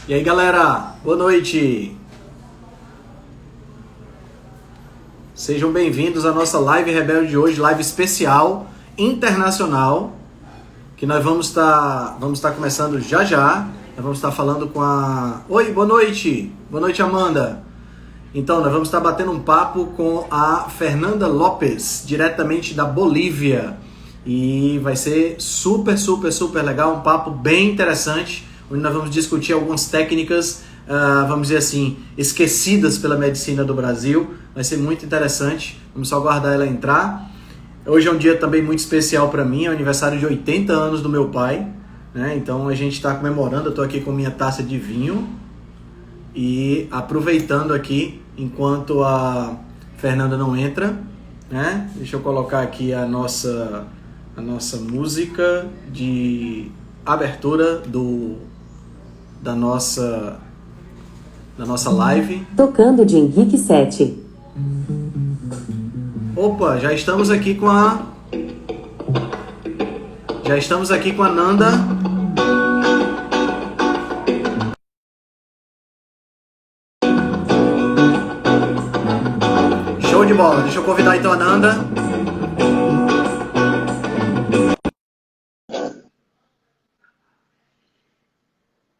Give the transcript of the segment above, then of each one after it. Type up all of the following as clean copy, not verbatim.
E aí galera, boa noite! Sejam bem-vindos à nossa live Rebelde de hoje, live especial, internacional, que nós vamos estar começando já já. Nós vamos estar falando com a... Oi, boa noite! Boa noite, Amanda! Então, nós vamos estar batendo um papo com a Fernanda Lopes, diretamente da Bolívia. E vai ser super legal, um papo bem interessante, onde nós vamos discutir algumas técnicas, vamos dizer assim, esquecidas pela medicina do Brasil. Vai ser muito interessante, vamos só aguardar ela entrar. Hoje é um dia também muito especial para mim, é o aniversário de 80 anos do meu pai, né? Então a gente está comemorando, eu estou aqui com minha taça de vinho e aproveitando aqui, enquanto a Fernanda não entra, né? Deixa eu colocar aqui a nossa música de abertura da nossa live. Tocando de Henrique 7. Opa, já estamos aqui com a Nanda. Show de bola, deixa eu convidar então a Nanda.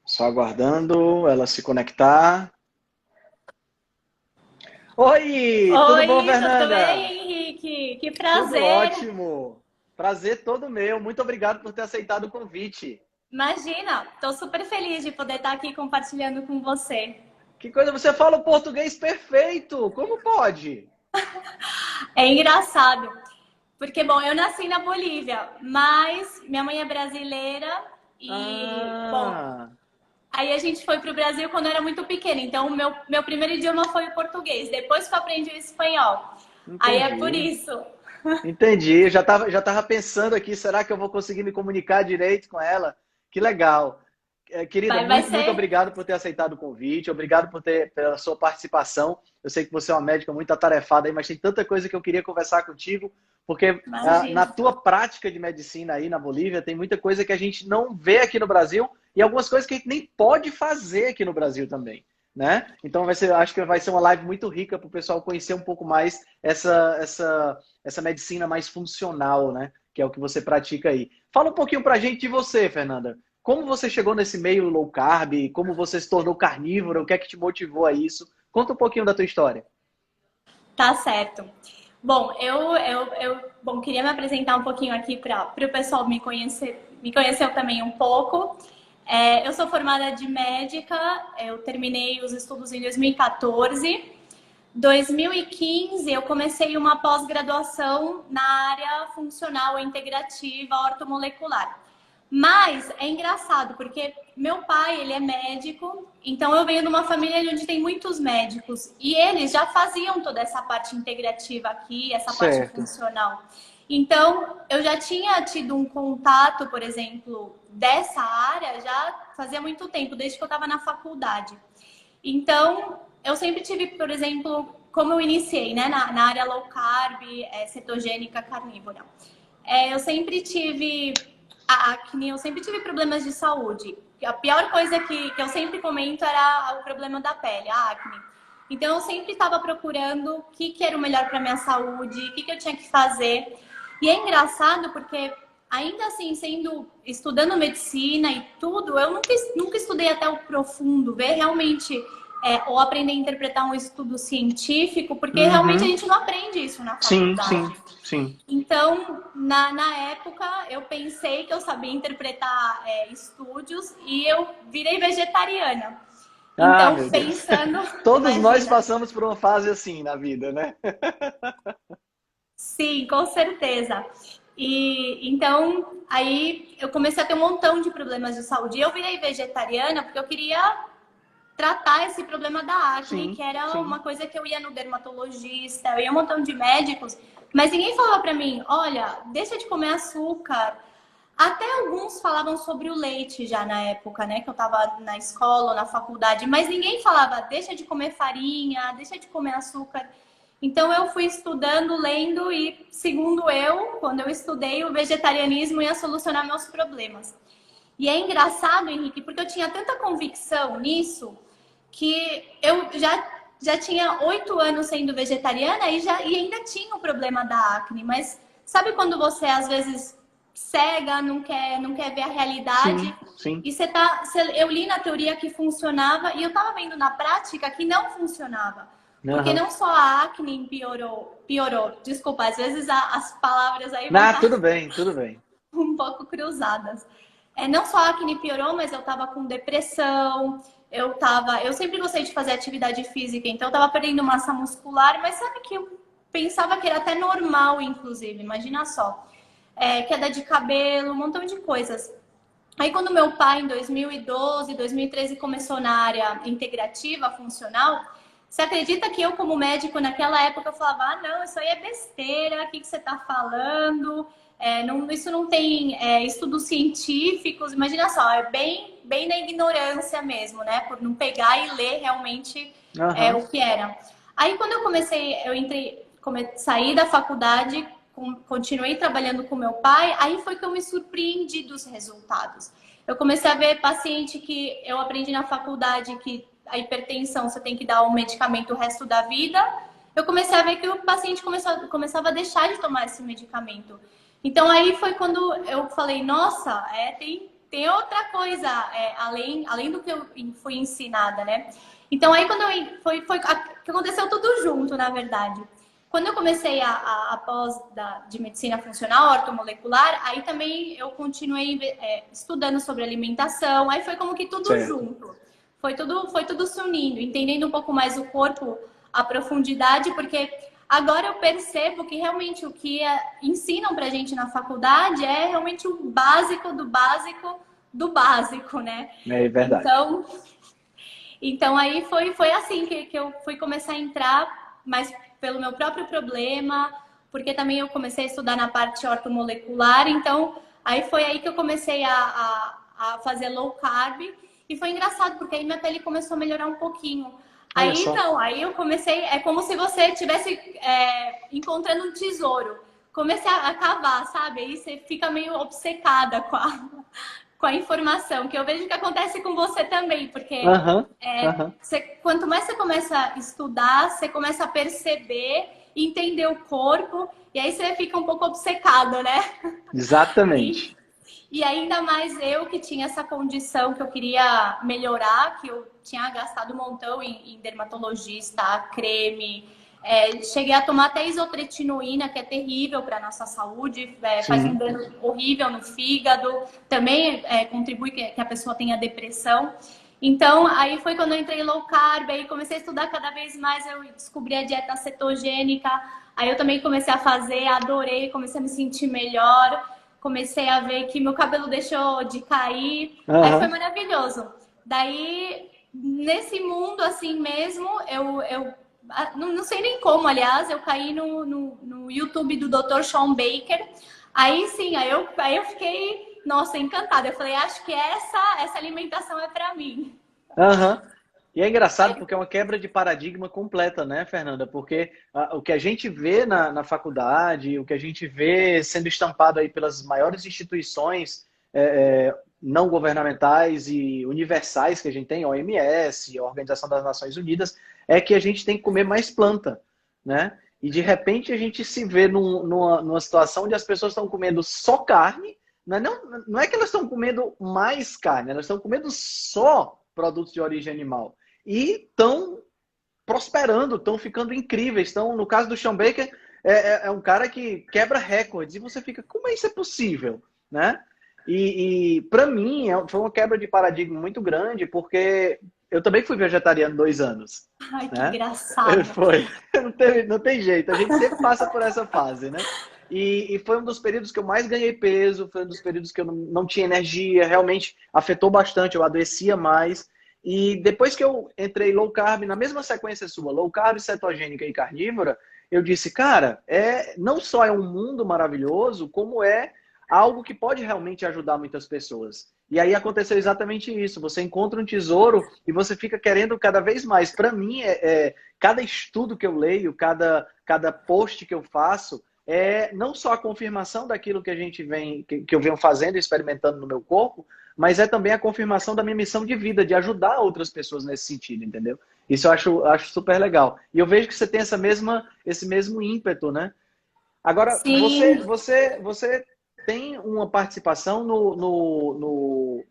Só aguardando ela se conectar. Oi, tudo bom, Fernanda? Tudo bem, Henrique? Que prazer! Tudo ótimo! Prazer todo meu. Muito obrigado por ter aceitado o convite. Imagina, estou super feliz de poder estar aqui compartilhando com você. Que coisa, você fala o português perfeito! Como pode? É engraçado, porque, bom, eu nasci na Bolívia, mas minha mãe é brasileira e, bom, aí a gente foi para o Brasil quando eu era muito pequena, então o meu primeiro idioma foi o português, depois que eu aprendi o espanhol. Entendi. Aí é por isso. Entendi, eu já tava pensando aqui, será que eu vou conseguir me comunicar direito com ela? Que legal. Querida, muito obrigado por ter aceitado o convite, obrigado pela sua participação. Eu sei que você é uma médica muito atarefada aí, mas tem tanta coisa que eu queria conversar contigo, porque na tua prática de medicina aí na Bolívia, tem muita coisa que a gente não vê aqui no Brasil e algumas coisas que a gente nem pode fazer aqui no Brasil também, né? Então acho que vai ser uma live muito rica para o pessoal conhecer um pouco mais essa medicina mais funcional, né? Que é o que você pratica aí. Fala um pouquinho pra gente de você, Fernanda. Como você chegou nesse meio low carb? Como você se tornou carnívora? O que é que te motivou a isso? Conta um pouquinho da tua história. Tá certo. Bom, eu queria me apresentar um pouquinho aqui para o pessoal me conhecer também um pouco. Eu sou formada de médica, eu terminei os estudos em 2014. 2015 eu comecei uma pós-graduação na área funcional integrativa ortomolecular. Mas é engraçado, porque meu pai, ele é médico, então eu venho de uma família onde tem muitos médicos. E eles já faziam toda essa parte integrativa aqui, essa parte funcional. Então, eu já tinha tido um contato, por exemplo, dessa área já fazia muito tempo, desde que eu estava na faculdade. Então, eu sempre tive, por exemplo, como eu iniciei, né, na área low carb, cetogênica, carnívora. Eu sempre tive acne, eu sempre tive problemas de saúde. A pior coisa que eu sempre comento era o problema da pele, a acne. Então, eu sempre estava procurando o que era o melhor para minha saúde, o que eu tinha que fazer. E é engraçado porque, ainda assim, estudando medicina e tudo, eu nunca estudei até o profundo, ver realmente... ou aprender a interpretar um estudo científico, porque realmente a gente não aprende isso na faculdade. Sim. Então, na época, eu pensei que eu sabia interpretar estudos e eu virei vegetariana. Então, pensando... Todos nós passamos por uma fase assim na vida, né? Sim, com certeza. E então, aí eu comecei a ter um montão de problemas de saúde. E eu virei vegetariana porque eu queria tratar esse problema da acne, que era uma coisa que eu ia no dermatologista, eu ia um montão de médicos, mas ninguém falava pra mim, olha, deixa de comer açúcar. Até alguns falavam sobre o leite já na época, né, que eu tava na escola ou na faculdade, mas ninguém falava, deixa de comer farinha, deixa de comer açúcar. Então eu fui estudando, lendo e, segundo eu, quando eu estudei, o vegetarianismo ia solucionar meus problemas. E é engraçado, Henrique, porque eu tinha tanta convicção nisso que eu já tinha 8 anos sendo vegetariana e ainda tinha o problema da acne. Mas sabe quando você às vezes cega, não quer ver a realidade? Sim, sim. E eu li na teoria que funcionava e eu tava vendo na prática que não funcionava. Porque Aham. não só a acne piorou. Desculpa, às vezes as palavras aí vão Ah, estar tudo bem, tudo bem. um pouco cruzadas. Não só a acne piorou, mas eu tava com depressão, eu sempre gostei de fazer atividade física, então eu tava perdendo massa muscular, mas sabe que eu pensava que era até normal, inclusive, imagina só. Queda de cabelo, um montão de coisas. Aí quando meu pai, em 2012, 2013, começou na área integrativa, funcional, você acredita que eu, como médico, naquela época, eu falava, ah, não, isso aí é besteira, o que você está falando? Isso não tem estudos científicos, imagina só, é bem na ignorância mesmo, né? Por não pegar e ler realmente Aham. o que era. Aí quando eu entrei, saí da faculdade, continuei trabalhando com meu pai, aí foi que eu me surpreendi dos resultados. Eu comecei a ver paciente que eu aprendi na faculdade que a hipertensão você tem que dar um medicamento o resto da vida. Eu comecei a ver que o paciente começava a deixar de tomar esse medicamento. Então aí foi quando eu falei, nossa, tem outra coisa além do que eu fui ensinada, né? Então aí quando que aconteceu tudo junto, na verdade. Quando eu comecei a pós de medicina funcional, ortomolecular, aí também eu continuei estudando sobre alimentação, aí foi como que tudo Certo. junto. Foi tudo se unindo, entendendo um pouco mais o corpo, a profundidade, porque agora eu percebo que realmente o que ensinam pra gente na faculdade é realmente o básico do básico do básico, né? É verdade. Então aí foi assim que eu fui começar a entrar, mas pelo meu próprio problema, porque também eu comecei a estudar na parte ortomolecular, então aí foi aí que eu comecei a fazer low carb, e foi engraçado, porque aí minha pele começou a melhorar um pouquinho. Olha Aí só. não, aí eu comecei, é como se você estivesse encontrando um tesouro. Comecei a cavar, sabe? Aí você fica meio obcecada com a informação, que eu vejo que acontece com você também, porque Aham, aham. quanto mais você começa a estudar, você começa a perceber, entender o corpo, e aí você fica um pouco obcecado, né? E, Exatamente. e ainda mais eu que tinha essa condição que eu queria melhorar, que eu tinha gastado um montão em dermatologista, creme. Cheguei a tomar até isotretinoína, que é terrível para a nossa saúde, faz um Sim. dano horrível no fígado, também contribui que a pessoa tenha depressão. Então, aí foi quando eu entrei low carb, aí comecei a estudar cada vez mais, eu descobri a dieta cetogênica, aí eu também comecei a fazer, adorei, comecei a me sentir melhor, comecei a ver que meu cabelo deixou de cair, aí foi Aham. maravilhoso. Daí, nesse mundo assim mesmo, eu não sei nem como, aliás, eu caí no YouTube do Dr. Shawn Baker. Aí sim, aí eu fiquei, nossa, encantada. Eu falei, acho que essa alimentação é para mim. Aham. E é engraçado Aí, porque é uma quebra de paradigma completa, né, Fernanda? Porque o que a gente vê na faculdade, o que a gente vê sendo estampado aí pelas maiores instituições não governamentais e universais que a gente tem, OMS, a Organização das Nações Unidas, é que a gente tem que comer mais planta, né? E de repente a gente se vê numa situação onde as pessoas estão comendo só carne, não é que elas estão comendo mais carne, elas estão comendo só produtos de origem animal. E estão prosperando, estão ficando incríveis. Estão, no caso do Sean Baker, é um cara que quebra recordes. E você fica, como é isso é possível? Né? E para mim, foi uma quebra de paradigma muito grande, porque eu também fui vegetariano 2 anos. ai, que Né? engraçado. Foi. Não tem jeito, a gente sempre passa por essa fase, né? E foi um dos períodos que eu mais ganhei peso, foi um dos períodos que eu não tinha energia, realmente afetou bastante, eu adoecia mais. E depois que eu entrei low carb, na mesma sequência sua, low carb, cetogênica e carnívora, eu disse, cara, não só é um mundo maravilhoso, como é algo que pode realmente ajudar muitas pessoas. E aí aconteceu exatamente isso. Você encontra um tesouro e você fica querendo cada vez mais. Para mim, cada estudo que eu leio, cada post que eu faço, não só a confirmação daquilo que a gente que eu venho fazendo e experimentando no meu corpo, mas é também a confirmação da minha missão de vida, de ajudar outras pessoas nesse sentido, entendeu? Isso eu acho super legal. E eu vejo que você tem esse mesmo ímpeto, né? Agora, Sim. você tem uma participação não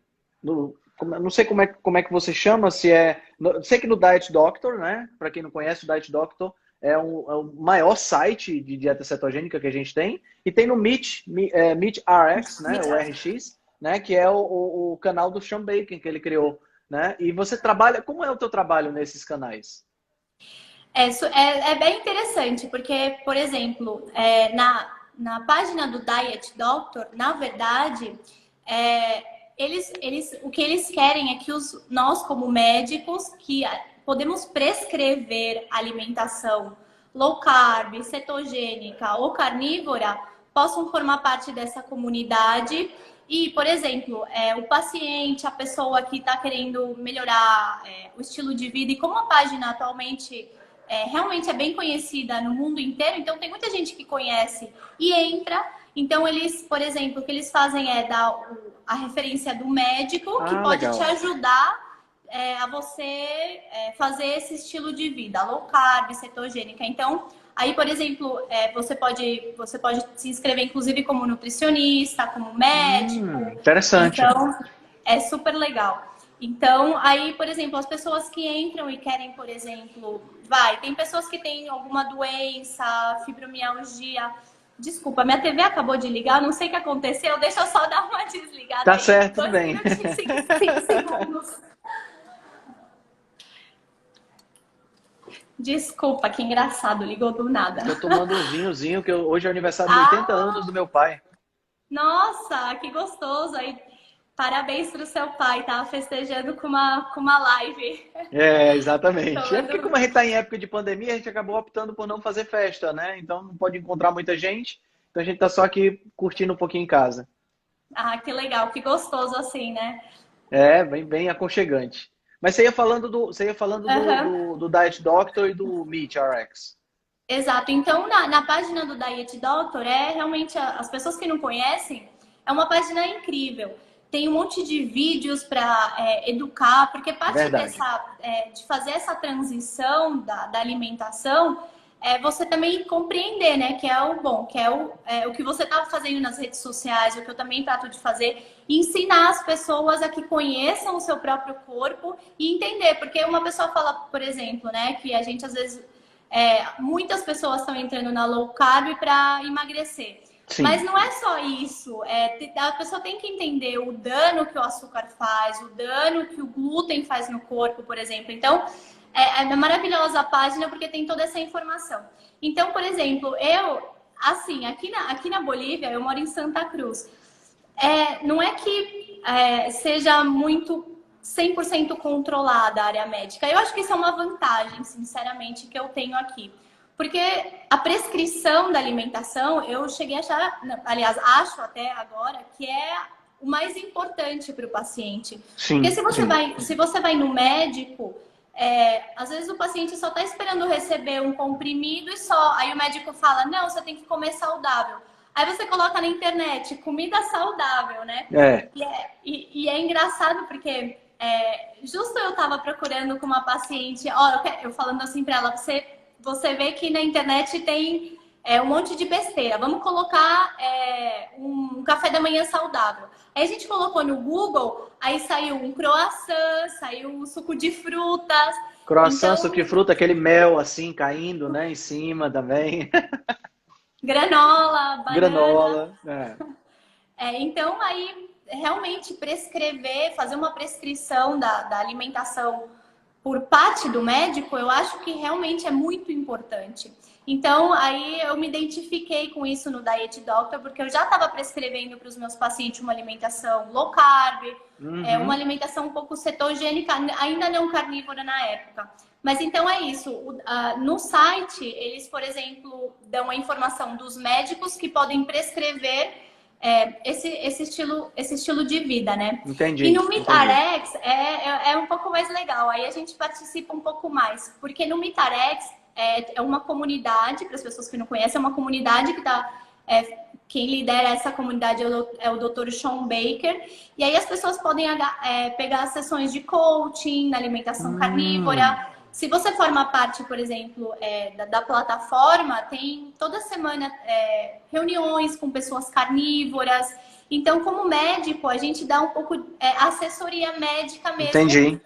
sei como é que você chama, se é. Sei que no Diet Doctor, né? Para quem não conhece, o Diet Doctor é o maior site de dieta cetogênica que a gente tem. E tem no Meet RX, né? O RX, né? Que é o canal do Sean Bacon que ele criou, né? E você trabalha. Como é o teu trabalho nesses canais? É bem interessante, porque, por exemplo, na página do Diet Doctor, na verdade, o que eles querem é que nós, como médicos, que podemos prescrever alimentação low carb, cetogênica ou carnívora, possam formar parte dessa comunidade. E, por exemplo, o paciente, a pessoa que está querendo melhorar o estilo de vida, e como a página atualmente realmente é bem conhecida no mundo inteiro, então tem muita gente que conhece e entra. Então, eles, por exemplo, o que eles fazem é dar a referência do médico que pode te Legal. ajudar a você fazer esse estilo de vida, low carb, cetogênica. Então, aí, por exemplo, você pode se inscrever, inclusive, como nutricionista, como médico. Interessante. Então, é super legal. Então, aí, por exemplo, as pessoas que entram e querem, por exemplo, tem pessoas que têm alguma doença, fibromialgia. Desculpa, minha TV acabou de ligar, não sei o que aconteceu, deixa eu só dar uma desligada Tá aí. certo, tudo 2 bem. minutinhos, 5 segundos. Desculpa, que engraçado, ligou do nada. Tô tomando um vinhozinho, que hoje é aniversário de 80 Ah, anos do meu pai. nossa, que gostoso. Aí, parabéns pro seu pai, tá festejando com uma live. Exatamente. É porque como a Tomando... gente tá em época de pandemia, a gente acabou optando por não fazer festa, né? Então não pode encontrar muita gente. Então a gente tá só aqui curtindo um pouquinho em casa. Ah, que legal, que gostoso assim, né? Bem, bem aconchegante. Mas Aham. do Diet Doctor e do Meat RX. Exato. Então, na página do Diet Doctor, realmente as pessoas que não conhecem, é uma página incrível. Tem um monte de vídeos para educar, porque parte Verdade. de fazer essa transição da alimentação é você também compreender, né? Que é o bom, que é o que você está fazendo nas redes sociais, o que eu também trato de fazer, e ensinar as pessoas a que conheçam o seu próprio corpo e entender, porque uma pessoa fala, por exemplo, né, que a gente às vezes muitas pessoas estão entrando na low carb para emagrecer. Mas Sim. não é só isso. A pessoa tem que entender o dano que o açúcar faz, o dano que o glúten faz no corpo, por exemplo. Então, é maravilhosa a página porque tem toda essa informação. Então, por exemplo, assim, aqui na Bolívia, eu moro em Santa Cruz. Não é que seja muito 100% controlada a área médica. Eu acho que isso é uma vantagem, sinceramente, que eu tenho aqui. Porque a prescrição da alimentação, eu cheguei a achar, aliás, acho até agora, que é o mais importante para o paciente. Porque Sim, se você sim. vai no médico, às vezes o paciente só está esperando receber um comprimido e só. Aí o médico fala, não, você tem que comer saudável. Aí você coloca na internet, comida saudável, né? É. E é engraçado porque justo eu tava procurando com uma paciente, ó, eu falando assim para ela, você vê que na internet tem um monte de besteira. Vamos colocar um café da manhã saudável. Aí a gente colocou no Google, aí saiu um croissant, saiu um suco de frutas. Croissant, suco de Então, fruta, aquele mel assim caindo, né, em cima também. granola, banana. Granola. Então, aí, realmente prescrever, fazer uma prescrição da alimentação por parte do médico, eu acho que realmente é muito importante. Então, aí eu me identifiquei com isso no Diet Doctor, porque eu já estava prescrevendo para os meus pacientes uma alimentação low carb, uma Uhum. alimentação um pouco cetogênica, ainda não carnívora na época. Mas então é isso. No site, eles, por exemplo, dão a informação dos médicos que podem prescrever esse estilo de vida, né? E Entendi, no entendi. Mitarex é um pouco mais legal, aí a gente participa um pouco mais, porque no Mitarex é uma comunidade, para as pessoas que não conhecem, é uma comunidade que está quem lidera essa comunidade é o Dr. Sean Baker. E aí as pessoas podem pegar sessões de coaching na alimentação carnívora. Se você forma parte, por exemplo, da plataforma, tem toda semana reuniões com pessoas carnívoras. Então, como médico, a gente dá um pouco assessoria médica mesmo. Entendi.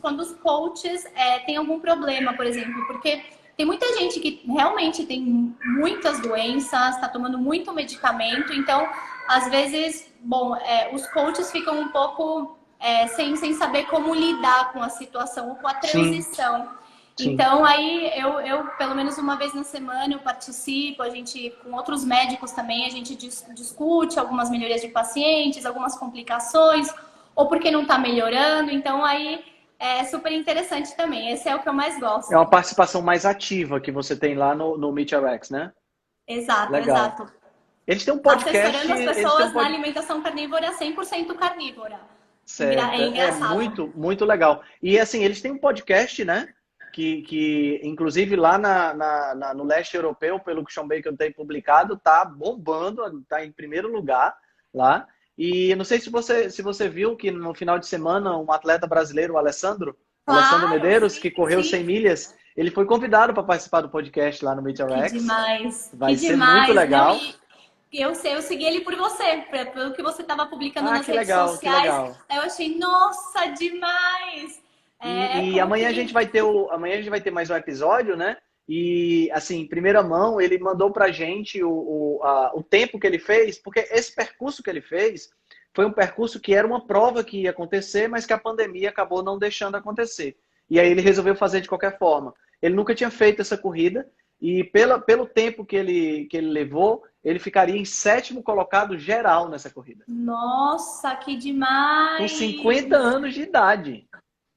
Quando os coaches têm algum problema, por exemplo, porque tem muita gente que realmente tem muitas doenças, está tomando muito medicamento, então, às vezes, os coaches ficam um pouco sem saber como lidar com a situação ou com a transição. Sim. Então, aí, eu, pelo menos uma vez na semana, eu participo, a gente, com outros médicos também, a gente discute algumas melhorias de pacientes, algumas complicações, ou porque não está melhorando, então, aí... É super interessante também. Esse é o que eu mais gosto. É uma participação mais ativa que você tem lá no MeetRx, né? Exato, legal. Exato. Eles têm um podcast... Assessorando as pessoas na alimentação carnívora, 100% carnívora. Certo. É engraçado. Muito legal. E assim, eles têm um podcast, né? Que inclusive lá no leste europeu, pelo que o Sean Baker tem publicado, tá bombando, tá em primeiro lugar lá. E não sei se você viu que no final de semana um atleta brasileiro, o Alessandro Medeiros, sim, que correu 100 milhas, ele foi convidado para participar do podcast lá no MeetRx. Que demais. Vai ser muito legal. Eu segui ele por você, pelo que você estava publicando nas redes sociais. Que legal. Eu achei, nossa, demais! E amanhã a gente vai ter mais um episódio, né? E, assim, em primeira mão, ele mandou pra gente o tempo que ele fez, porque esse percurso que ele fez foi um percurso que era uma prova que ia acontecer, mas que a pandemia acabou não deixando acontecer. E aí ele resolveu fazer de qualquer forma. Ele nunca tinha feito essa corrida e pelo tempo que ele levou, ele ficaria em 7º colocado geral nessa corrida. Nossa, que demais! Com 50 anos de idade.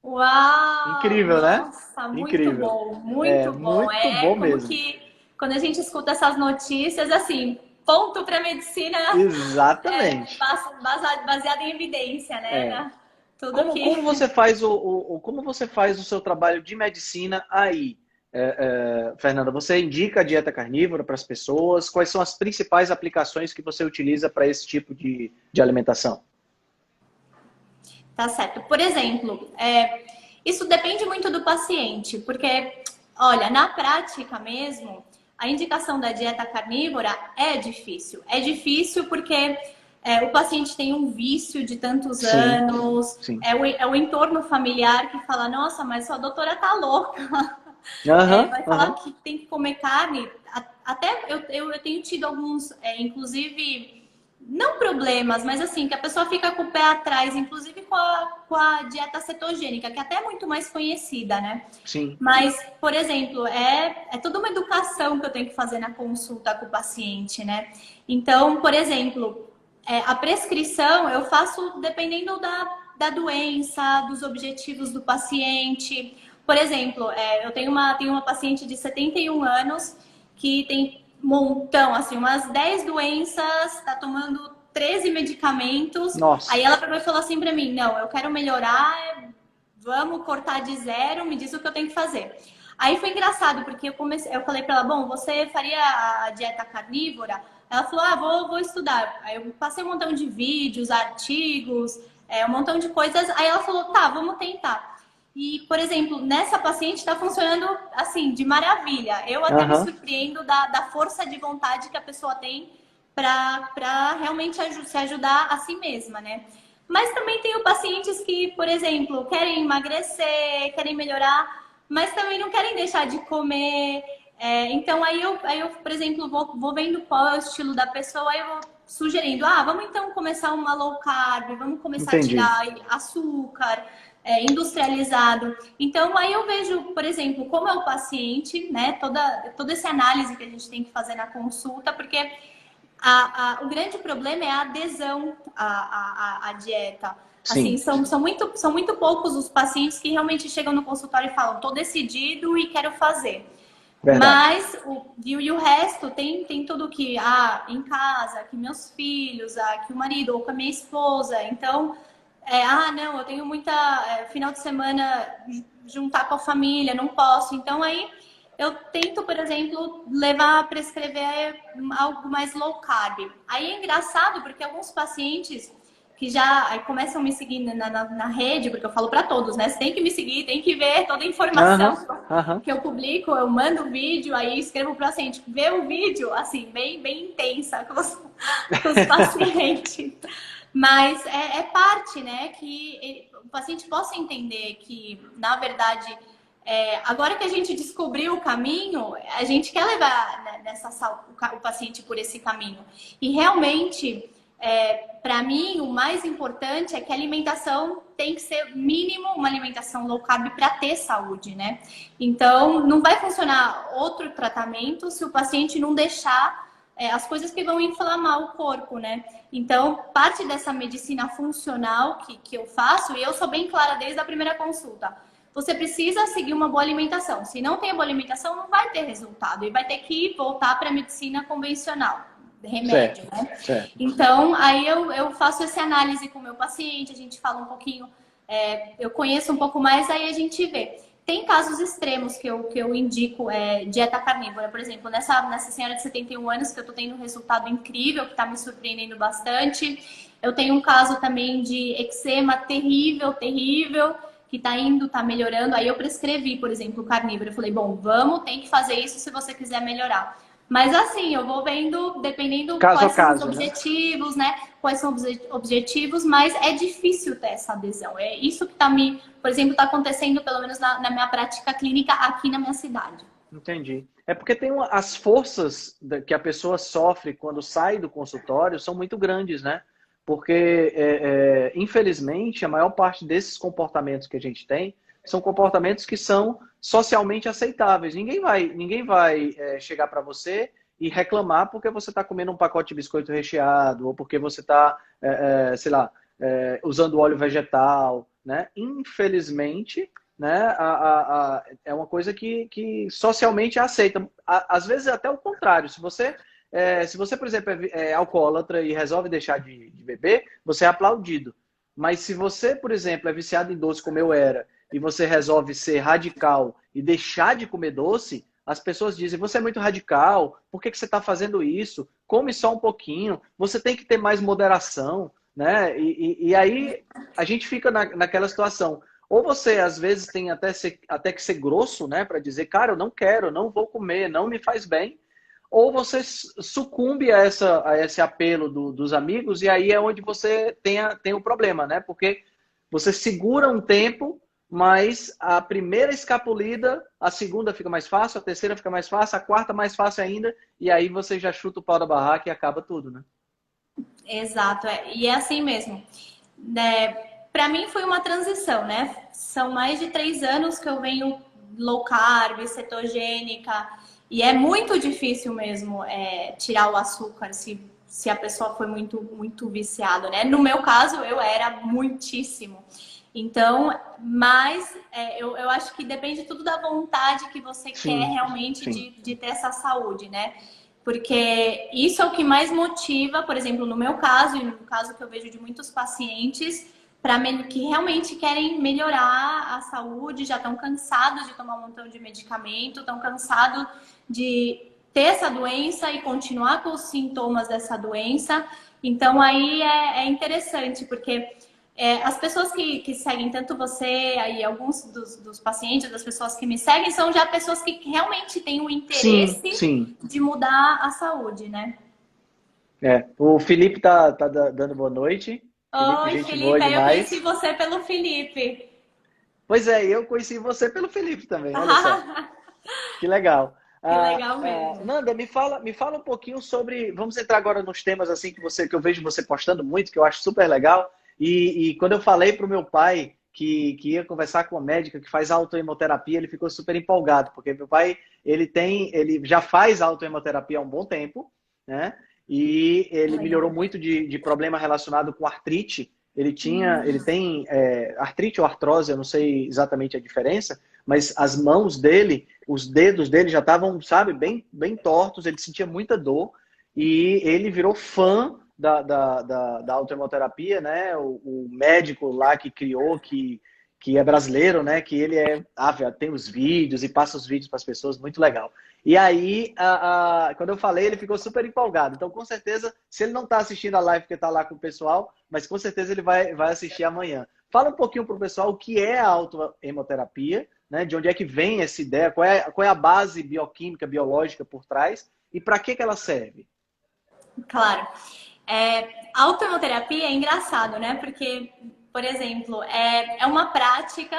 Uau! Incrível, né? Nossa, muito Incrível. bom, muito bom. Muito bom mesmo. Que quando a gente escuta essas notícias, assim, ponto para medicina. Exatamente. Baseado em evidência, né? Como você faz como você faz o seu trabalho de medicina aí, Fernanda? Você indica a dieta carnívora para as pessoas? Quais são as principais aplicações que você utiliza para esse tipo de alimentação? Tá certo. Por exemplo, isso depende muito do paciente, porque, olha, na prática mesmo, a indicação da dieta carnívora é difícil. É difícil porque o paciente tem um vício de tantos anos, sim. É o entorno familiar que fala, nossa, mas sua doutora tá louca. Vai falar que tem que comer carne. Até eu tenho tido alguns, inclusive... Não problemas, mas assim, que a pessoa fica com o pé atrás, inclusive com a dieta cetogênica, que até é muito mais conhecida, né? Sim. Mas, por exemplo, é toda uma educação que eu tenho que fazer na consulta com o paciente, né? Então, por exemplo, a prescrição eu faço dependendo da doença, dos objetivos do paciente. Por exemplo, eu tenho uma paciente de 71 anos que tem montão, assim, umas 10 doenças, tá tomando 13 medicamentos. Nossa. Aí ela pegou e falou assim pra mim, não, eu quero melhorar, vamos cortar de zero, me diz o que eu tenho que fazer. Aí foi engraçado, porque eu falei pra ela, bom, você faria a dieta carnívora? Ela falou, vou estudar. Aí eu passei um montão de vídeos, artigos, um montão de coisas. Aí ela falou, tá, vamos tentar. E, por exemplo, nessa paciente está funcionando assim, de maravilha. Eu até me surpreendo da força de vontade que a pessoa tem para realmente se ajudar a si mesma, né? Mas também tenho pacientes que, por exemplo, querem emagrecer, querem melhorar, mas também não querem deixar de comer. Então, aí eu, por exemplo, vou vendo qual é o estilo da pessoa, aí eu vou sugerindo, vamos então começar uma low carb, vamos começar a tirar açúcar, industrializado. Então, aí eu vejo, por exemplo, como é o paciente, né? Toda essa análise que a gente tem que fazer na consulta, porque o grande problema é a adesão à dieta. Assim, são muito poucos os pacientes que realmente chegam no consultório e falam, tô decidido e quero fazer. Verdade. Mas o resto tem tudo que, em casa, que meus filhos, que o marido, ou com a minha esposa. Então, não, eu tenho muita... final de semana, juntar com a família, não posso. Então, aí, eu tento, por exemplo, levar a prescrever algo mais low carb. Aí é engraçado porque alguns pacientes que já aí começam a me seguir na rede, porque eu falo para todos, né? Você tem que me seguir, tem que ver toda a informação que eu publico, eu mando o vídeo, aí escrevo para o paciente, vê o vídeo, assim, bem intensa com os pacientes. Mas é parte, né? Que o paciente possa entender que, na verdade, agora que a gente descobriu o caminho, a gente quer levar, né, o paciente por esse caminho. E realmente, para mim, o mais importante é que a alimentação tem que ser mínimo uma alimentação low carb para ter saúde, né? Então, não vai funcionar outro tratamento se o paciente não deixar as coisas que vão inflamar o corpo, né? Então, parte dessa medicina funcional que eu faço, e eu sou bem clara desde a primeira consulta, você precisa seguir uma boa alimentação. Se não tem boa alimentação, não vai ter resultado. E vai ter que voltar para a medicina convencional, remédio, certo, né? certo. Então, aí eu faço essa análise com o meu paciente, a gente fala um pouquinho, eu conheço um pouco mais, aí a gente vê. Tem casos extremos que eu indico dieta carnívora. Por exemplo, nessa senhora de 71 anos, que eu tô tendo um resultado incrível, que tá me surpreendendo bastante. Eu tenho um caso também de eczema terrível, que tá melhorando. Aí eu prescrevi, por exemplo, carnívoro. Eu falei, bom, tem que fazer isso se você quiser melhorar. Mas assim, eu vou vendo, dependendo Caso a quais são os caso, né? objetivos, né? Quais são os objetivos, mas é difícil ter essa adesão. É isso que por exemplo, está acontecendo, pelo menos na minha prática clínica aqui na minha cidade. Entendi. É porque as forças que a pessoa sofre quando sai do consultório são muito grandes, né? Porque, infelizmente, a maior parte desses comportamentos que a gente tem são comportamentos que são socialmente aceitáveis. Ninguém vai chegar para você e reclamar porque você está comendo um pacote de biscoito recheado ou porque você está, sei lá, usando óleo vegetal, né? Infelizmente, né? É uma coisa que socialmente é aceita. Às vezes até o contrário. Se você, por exemplo, é alcoólatra e resolve deixar de beber, você é aplaudido. Mas se você, por exemplo, é viciado em doce como eu era, e você resolve ser radical e deixar de comer doce, as pessoas dizem, você é muito radical, por que você está fazendo isso? Come só um pouquinho, você tem que ter mais moderação, né? E aí a gente fica naquela situação. Ou você, às vezes, tem até que ser grosso, né? Para dizer, cara, eu não quero, não vou comer, não me faz bem. Ou você sucumbe a esse apelo dos amigos, e aí é onde você tem o problema, né? Porque você segura um tempo, mas a primeira escapulida, a segunda fica mais fácil, a terceira fica mais fácil, a quarta mais fácil ainda, e aí você já chuta o pau da barraca e acaba tudo, né? Exato, e é assim mesmo. Para mim foi uma transição, né? São mais de 3 anos que eu venho low carb, cetogênica, e é muito difícil mesmo tirar o açúcar se a pessoa foi muito viciada, né? No meu caso, eu era muitíssimo. Então, mas eu acho que depende tudo da vontade que você quer realmente de ter essa saúde, né? Porque isso é o que mais motiva, por exemplo, no meu caso e no caso que eu vejo de muitos pacientes, que realmente querem melhorar a saúde, já estão cansados de tomar um montão de medicamento, estão cansados de ter essa doença e continuar com os sintomas dessa doença. Então, aí é interessante, porque as pessoas que seguem, tanto você, aí alguns dos pacientes, das pessoas que me seguem, são já pessoas que realmente têm o interesse de mudar a saúde, né? O Felipe tá dando boa noite. Oi, Gente boa Felipe, eu demais. conheci você pelo Felipe. Pois é, eu conheci você pelo Felipe também, olha só. Que legal. Que legal mesmo. Nanda, me fala um pouquinho sobre. Vamos entrar agora nos temas assim que eu vejo você postando muito, que eu acho super legal. E quando eu falei para o meu pai que ia conversar com uma médica que faz autohemoterapia, ele ficou super empolgado, porque meu pai ele já faz autohemoterapia há um bom tempo, né? E ele melhorou muito de problema relacionado com artrite. Ele tem artrite ou artrose, eu não sei exatamente a diferença, mas as mãos dele, os dedos dele já estavam, sabe, bem tortos, ele sentia muita dor e ele virou fã da autohemoterapia, né? O médico lá que criou, que que é brasileiro, né? Que ele tem os vídeos e passa os vídeos para as pessoas, muito legal. E aí, quando eu falei, ele ficou super empolgado. Então, com certeza, se ele não está assistindo a live, porque está lá com o pessoal, mas com certeza ele vai assistir amanhã. Fala um pouquinho para o pessoal o que é a autohemoterapia, né? De onde é que vem essa ideia, qual é a base bioquímica, biológica por trás e para que ela serve? Claro. A autohemoterapia é engraçado, né? Porque, por exemplo, é uma prática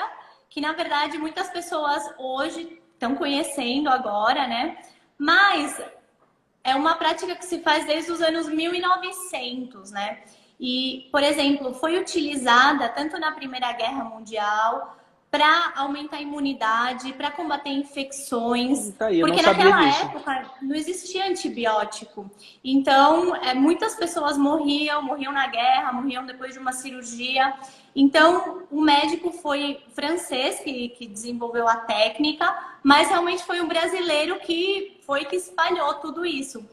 que, na verdade, muitas pessoas hoje estão conhecendo agora, né? Mas é uma prática que se faz desde os anos 1900, né? E, por exemplo, foi utilizada tanto na Primeira Guerra Mundial para aumentar a imunidade, para combater infecções, Tá aí, eu porque não sabia naquela disso. época não existia antibiótico. Então, muitas pessoas morriam na guerra, morriam depois de uma cirurgia. Então, o médico foi francês que desenvolveu a técnica, mas realmente foi um brasileiro que espalhou tudo isso.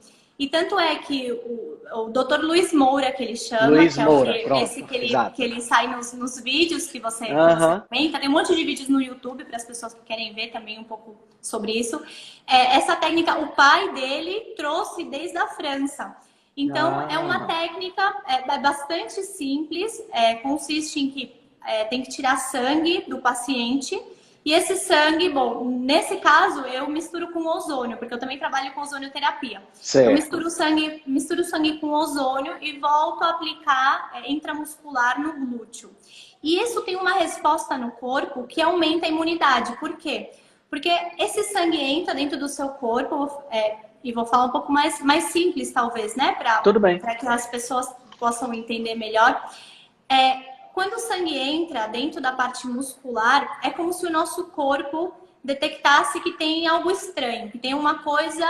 E tanto é que o Dr. Luiz Moura, que ele chama, Luiz que é Moura, pronto, esse que exato. ele sai nos vídeos que você comenta. Tem um monte de vídeos no YouTube para as pessoas que querem ver também um pouco sobre isso. Essa técnica, o pai dele trouxe desde a França. Então, é uma técnica bastante simples, consiste em que tem que tirar sangue do paciente. E esse sangue, bom, nesse caso eu misturo com ozônio, porque eu também trabalho com ozonioterapia. Certo. Eu misturo sangue com ozônio e volto a aplicar intramuscular no glúteo. E isso tem uma resposta no corpo que aumenta a imunidade. Por quê? Porque esse sangue entra dentro do seu corpo, e vou falar um pouco mais simples, talvez, né? Para que as pessoas possam entender melhor. Quando o sangue entra dentro da parte muscular, é como se o nosso corpo detectasse que tem algo estranho, que tem uma coisa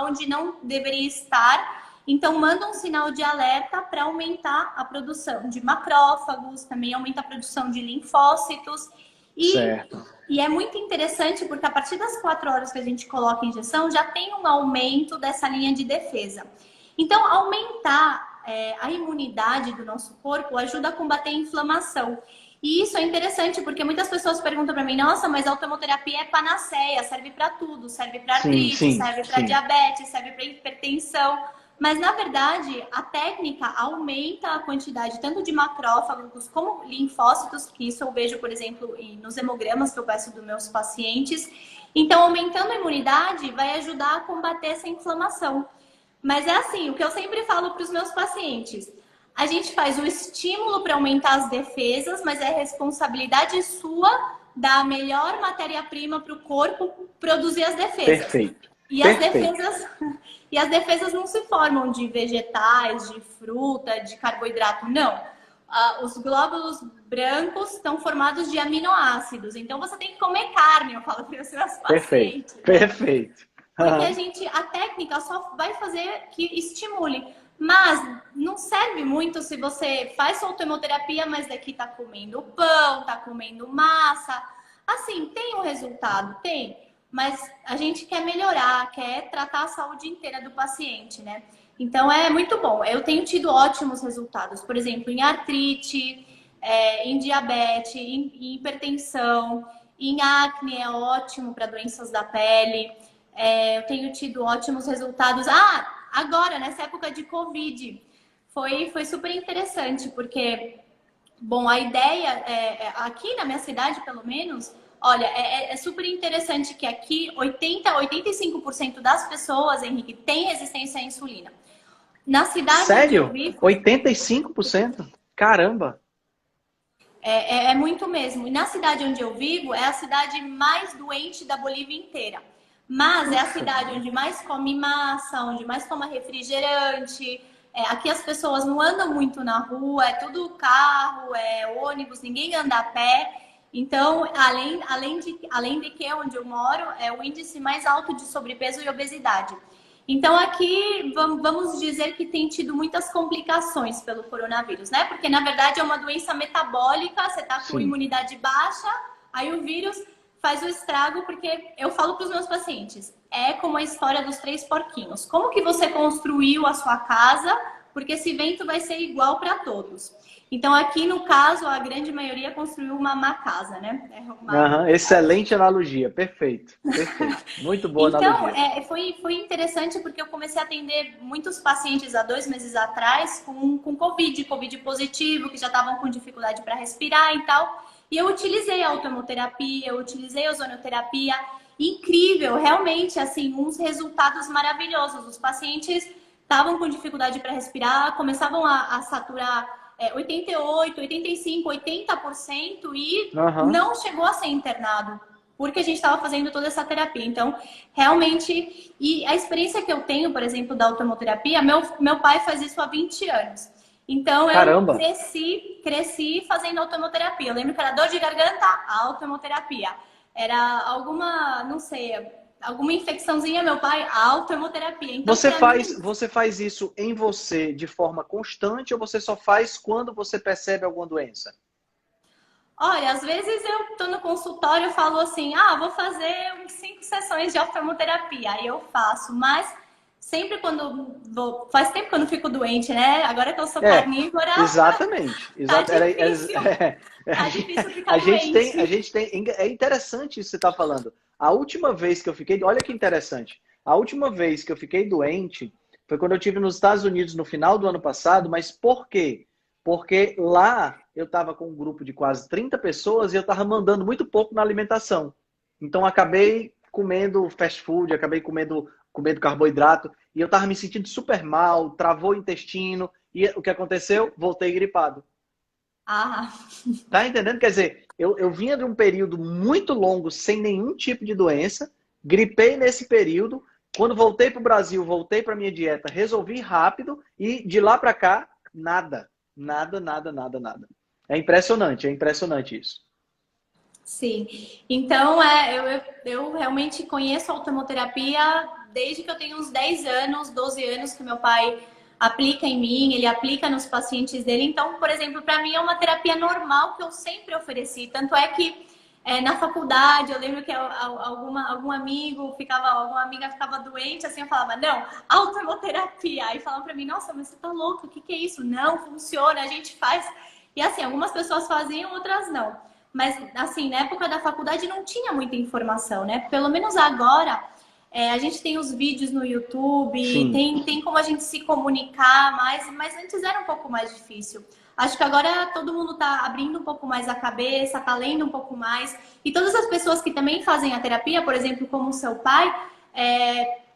onde não deveria estar. Então, manda um sinal de alerta para aumentar a produção de macrófagos, também aumenta a produção de linfócitos. E é muito interessante porque a partir das 4 horas que a gente coloca a injeção, já tem um aumento dessa linha de defesa. Então, aumentar a imunidade do nosso corpo ajuda a combater a inflamação. E isso é interessante porque muitas pessoas perguntam para mim: nossa, mas a autohemoterapia é panaceia, serve para tudo, serve para artrite, serve para diabetes, serve para hipertensão. Mas na verdade, a técnica aumenta a quantidade tanto de macrófagos como linfócitos, que isso eu vejo, por exemplo, nos hemogramas que eu peço dos meus pacientes. Então, aumentando a imunidade vai ajudar a combater essa inflamação. Mas é assim, o que eu sempre falo para os meus pacientes: a gente faz o estímulo para aumentar as defesas, mas é responsabilidade sua dar a melhor matéria-prima para o corpo produzir as defesas. Perfeito. E as defesas não se formam de vegetais, de fruta, de carboidrato, não. Os glóbulos brancos estão formados de aminoácidos. Então você tem que comer carne, eu falo para os seus pacientes. Perfeito. Porque a técnica só vai fazer que estimule. Mas não serve muito se você faz sua autohemoterapia, mas daqui tá comendo pão, tá comendo massa. Assim, tem um resultado? Tem. Mas a gente quer melhorar, quer tratar a saúde inteira do paciente, né? Então é muito bom. Eu tenho tido ótimos resultados. Por exemplo, em artrite, em diabetes, em hipertensão, em acne é ótimo para doenças da pele. Eu tenho tido ótimos resultados. Agora, nessa época de Covid, foi super interessante, porque, bom, a ideia, aqui na minha cidade, pelo menos, olha, é super interessante que aqui 85% das pessoas, Henrique, tem resistência à insulina. Na cidade Sério? onde eu vivo, 85%? Caramba! É muito mesmo. E na cidade onde eu vivo, é a cidade mais doente da Bolívia inteira. Mas é a cidade onde mais come massa, onde mais toma refrigerante. Aqui as pessoas não andam muito na rua, é tudo carro, ônibus, ninguém anda a pé. Então, além de que onde eu moro, é o índice mais alto de sobrepeso e obesidade. Então, aqui, vamos dizer que tem tido muitas complicações pelo coronavírus, né? Porque, na verdade, é uma doença metabólica, você tá com imunidade baixa, aí o vírus faz o estrago, porque eu falo para os meus pacientes, é como a história dos 3 porquinhos. Como que você construiu a sua casa? Porque esse vento vai ser igual para todos. Então, aqui no caso, a grande maioria construiu uma casa, né? Aham, excelente analogia, perfeito, perfeito. Muito boa Então, analogia. foi interessante porque eu comecei a atender muitos pacientes há 2 meses atrás com Covid positivo, que já estavam com dificuldade para respirar e tal. E eu utilizei a autohemoterapia, eu utilizei a ozonoterapia. Incrível, realmente, assim, uns resultados maravilhosos. Os pacientes estavam com dificuldade para respirar, começavam a saturar 88, 85, 80% e Aham. não chegou a ser internado porque a gente estava fazendo toda essa terapia. Então, realmente, e a experiência que eu tenho, por exemplo, da automoterapia, meu pai faz isso há 20 anos. Então, eu Caramba! cresci fazendo automoterapia. Eu lembro que era dor de garganta, automoterapia. Era alguma, não sei, alguma infecçãozinha, meu pai, autohemoterapia. Então, para mim, Você faz isso em você de forma constante ou você só faz quando você percebe alguma doença? olha, às vezes eu tô no consultório e falo assim, vou fazer uns 5 sessões de oftalmoterapia. Aí eu faço, mas sempre quando vou... Faz tempo que eu não fico doente, né? Agora que eu sou É, carnívora, exatamente. tá Exato, difícil. Tá difícil ficar a doente. gente tem, é interessante isso que você está falando. A última vez que eu fiquei, olha que interessante. A última vez que eu fiquei doente foi quando eu tive nos Estados Unidos no final do ano passado, mas por quê? Porque lá eu estava com um grupo de quase 30 pessoas e eu estava mandando muito pouco na alimentação. Então acabei comendo fast food, acabei comendo carboidrato e eu estava me sentindo super mal, travou o intestino e o que aconteceu? Voltei gripado. Ah, Tá entendendo? Quer dizer, eu vinha de um período muito longo sem nenhum tipo de doença, gripei nesse período. Quando voltei para o Brasil, voltei para minha dieta, resolvi rápido e de lá para cá, nada. Nada, nada, nada, nada. É impressionante isso. sim. Então, eu realmente conheço a automoterapia desde que eu tenho uns 10 anos, 12 anos que meu pai aplica em mim, ele aplica nos pacientes dele. Então, por exemplo, para mim é uma terapia normal que eu sempre ofereci. Tanto é que na faculdade, eu lembro que algum amigo ficava, alguma amiga ficava doente, assim, eu falava, não, autoterapia. Aí falavam pra mim, nossa, mas você tá louca, o que que é isso? Não, funciona, a gente faz. E assim, algumas pessoas faziam, outras não. Mas, assim, na época da faculdade não tinha muita informação, né? Pelo menos agora, a gente tem os vídeos no YouTube, Sim, tem como a gente se comunicar mais, mas antes era um pouco mais difícil. Acho que agora todo mundo está abrindo um pouco mais a cabeça, está lendo um pouco mais. E todas as pessoas que também fazem a terapia, por exemplo, como o seu pai,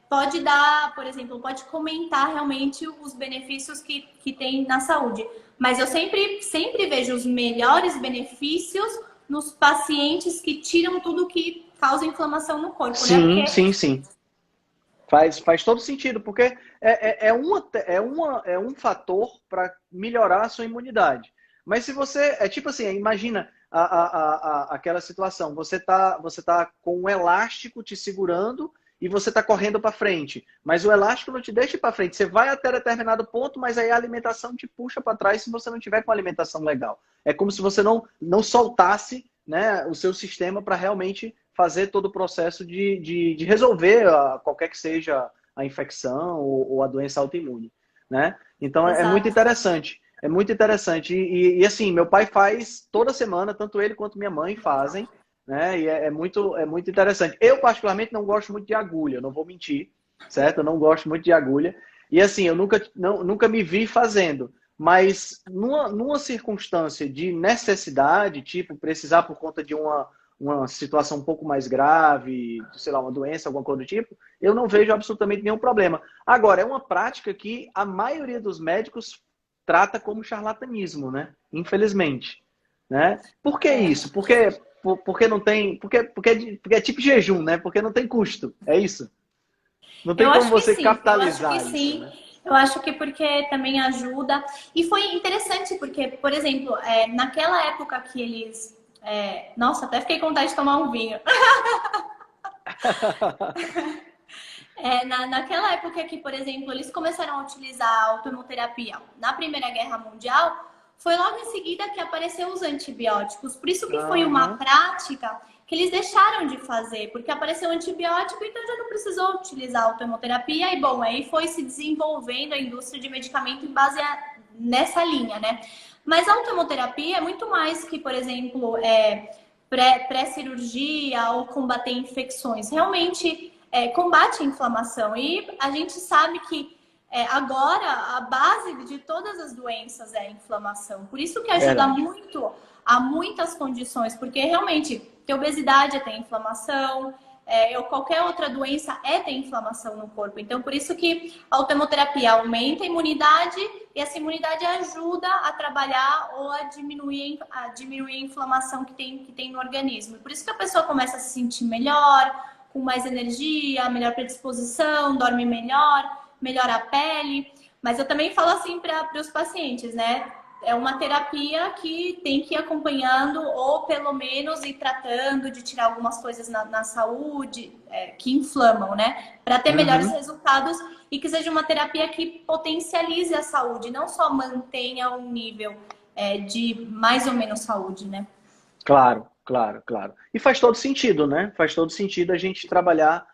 pode dar, por exemplo, pode comentar realmente os benefícios que tem na saúde. Mas eu sempre vejo os melhores benefícios nos pacientes que tiram tudo que causa inflamação no corpo, né? sim, Porque sim, sim. Faz todo sentido, porque é um fator para melhorar a sua imunidade. Mas se você. É tipo assim, imagina aquela situação. Você tá com um elástico te segurando e você está correndo para frente. Mas o elástico não te deixa para frente. Você vai até determinado ponto, mas aí a alimentação te puxa para trás se você não tiver com a alimentação legal. É como se você não soltasse, né, o seu sistema para realmente fazer todo o processo de resolver qualquer que seja a infecção ou a doença autoimune, né? Então é muito exato. interessante. É muito interessante. E assim, meu pai faz toda semana, tanto ele quanto minha mãe fazem, né? E é muito interessante. Eu, particularmente, não gosto muito de agulha, não vou mentir, certo? Eu não gosto muito de agulha. E assim, eu nunca me vi fazendo. Mas numa circunstância de necessidade, tipo, precisar por conta de uma situação um pouco mais grave, sei lá, uma doença, alguma coisa do tipo, eu não vejo absolutamente nenhum problema. Agora, é uma prática que a maioria dos médicos trata como charlatanismo, né? Infelizmente, né? Por que É. isso? Porque não tem, porque é tipo jejum, né? Porque não tem custo, é isso. Não tem Eu como acho que você sim, eu acho que capitalizar isso, sim. né? Eu acho que porque também ajuda. E foi interessante, porque, por exemplo, naquela época que eles. Nossa, até fiquei com vontade de tomar um vinho. Naquela época que, por exemplo, eles começaram a utilizar a autoimunoterapia na Primeira Guerra Mundial, foi logo em seguida que apareceram os antibióticos. Por isso que foi uma Aham. prática que eles deixaram de fazer, porque apareceu o antibiótico, então já não precisou utilizar a autoimunoterapia. E, bom, aí foi se desenvolvendo a indústria de medicamento em base nessa linha, né? Mas a autoimunoterapia é muito mais que, por exemplo, pré-cirurgia ou combater infecções. Realmente combate a inflamação. E a gente sabe que agora a base de todas as doenças é a inflamação. Por isso que ajuda muito a muitas condições, porque realmente ter obesidade é ter inflamação, ou qualquer outra doença ter inflamação no corpo. Então, por isso que a autoimunoterapia aumenta a imunidade e essa imunidade ajuda a trabalhar ou a diminuir a inflamação que tem no organismo. Por isso que a pessoa começa a se sentir melhor, com mais energia, melhor predisposição, dorme melhor, melhora a pele. Mas eu também falo assim para os pacientes, né? É uma terapia que tem que ir acompanhando ou pelo menos ir tratando de tirar algumas coisas na saúde que inflamam, né? Para ter melhores resultados e que seja uma terapia que potencialize a saúde, não só mantenha um nível de mais ou menos saúde, né? Claro, claro, claro. E faz todo sentido, né? Faz todo sentido a gente trabalhar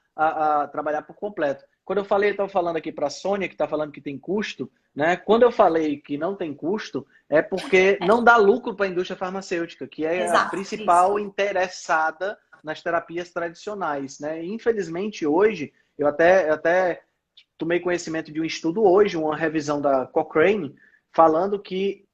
trabalhar por completo. Quando eu falei, estava falando aqui para a Sônia, que está falando que tem custo, né? Quando eu falei que não tem custo, é porque não dá lucro para a indústria farmacêutica, que é a principal interessada nas terapias tradicionais, né? E, infelizmente, hoje, eu até tomei conhecimento de um estudo hoje, uma revisão da Cochrane, falando que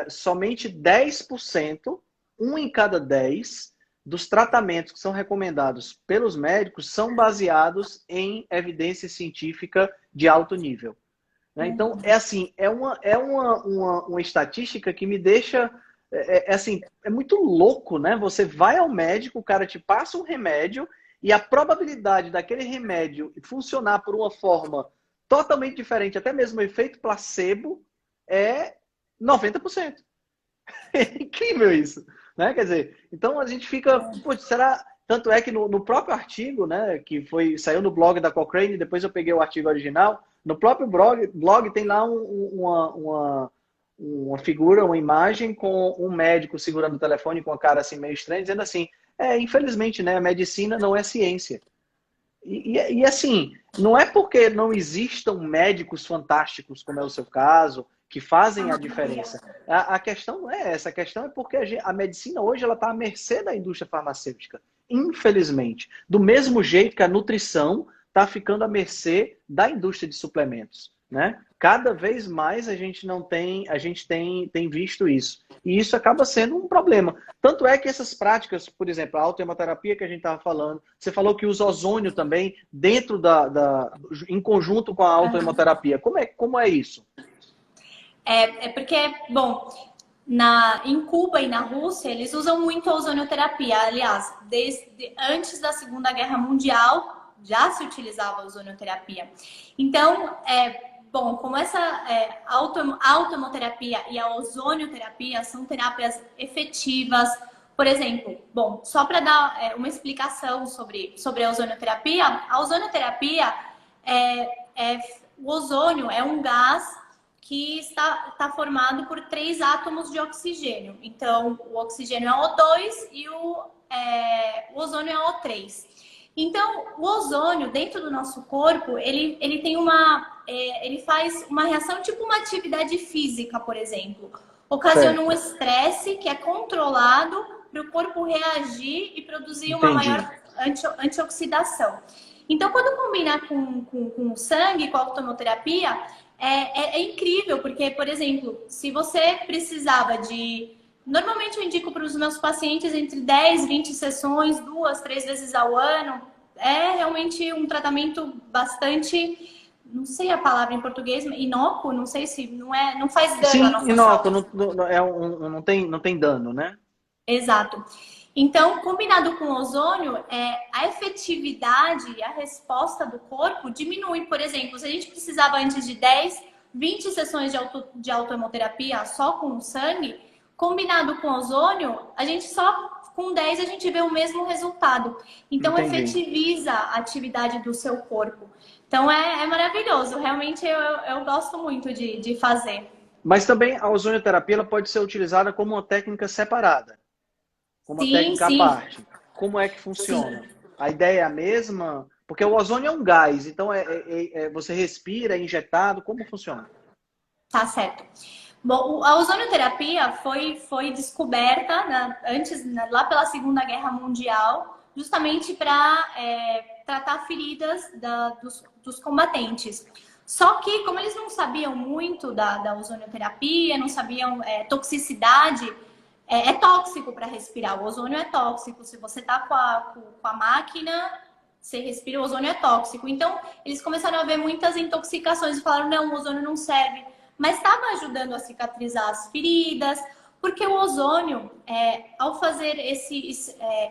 somente 10%, 1 em cada 10, dos tratamentos que são recomendados pelos médicos são baseados em evidência científica de alto nível. Né? Então, é uma estatística que me deixa... É muito louco, né? Você vai ao médico, o cara te passa um remédio e a probabilidade daquele remédio funcionar por uma forma totalmente diferente, até mesmo o efeito placebo, é 90%. É incrível isso. Né? Quer dizer, então a gente fica, putz, será? Tanto é que no próprio artigo, né, que saiu no blog da Cochrane, depois eu peguei o artigo original, no próprio blog tem lá uma figura, uma imagem com um médico segurando o telefone com a cara assim meio estranha, dizendo assim, infelizmente, né, a medicina não é ciência. E assim, não é porque não existam médicos fantásticos, como é o seu caso, que fazem a diferença. A questão não é essa. A questão é porque a medicina hoje está à mercê da indústria farmacêutica. Infelizmente. Do mesmo jeito que a nutrição está ficando à mercê da indústria de suplementos. Né? Cada vez mais a gente tem visto isso. E isso acaba sendo um problema. Tanto é que essas práticas, por exemplo, a autohemoterapia que a gente estava falando, você falou que usa ozônio também dentro em conjunto com a autohemoterapia. Como é isso? Porque, bom, em Cuba e na Rússia, eles usam muito a ozonioterapia. Aliás, desde antes da Segunda Guerra Mundial, já se utilizava a ozonioterapia. Então, bom, como essa autohemoterapia e a ozonioterapia são terapias efetivas. Por exemplo, bom, só para dar uma explicação sobre a ozonioterapia, o ozônio é um gás que está formado por 3 átomos de oxigênio. Então, o oxigênio é O2 e o ozônio é O3. Então, o ozônio dentro do nosso corpo, ele tem ele faz uma reação tipo uma atividade física, por exemplo. Ocasiona um estresse que é controlado para o corpo reagir e produzir uma maior antioxidação. Então, quando combina com o sangue, com a autohemoterapia, é incrível, porque, por exemplo, se você precisava Normalmente eu indico para os meus pacientes entre 10 e 20 sessões, 2, 3 vezes ao ano. É realmente um tratamento bastante, não sei a palavra em português, inócuo, não sei se não faz dano à nossa saúde. Não tem dano, né? Exato. Então, combinado com o ozônio, a efetividade e a resposta do corpo diminui. Por exemplo, se a gente precisava antes de 10, 20 sessões de autohemoterapia só com o sangue, combinado com o ozônio, a gente só com 10 a gente vê o mesmo resultado. Então, efetiviza a atividade do seu corpo. Então, é maravilhoso. Realmente, eu gosto muito de fazer. Mas também a ozonioterapia ela pode ser utilizada como uma técnica separada. Como uma técnica à parte. Como é que funciona? Sim. A ideia é a mesma? Porque o ozônio é um gás, então você respira, é injetado, como funciona? Tá certo. Bom, a ozonioterapia foi descoberta lá pela Segunda Guerra Mundial, justamente para tratar feridas dos combatentes. Só que, como eles não sabiam muito da ozonioterapia, não sabiam toxicidade, é tóxico para respirar. O ozônio é tóxico. Se você está com a máquina, você respira, o ozônio é tóxico. Então, eles começaram a ver muitas intoxicações e falaram, não, o ozônio não serve. Mas estava ajudando a cicatrizar as feridas, porque o ozônio, ao fazer esse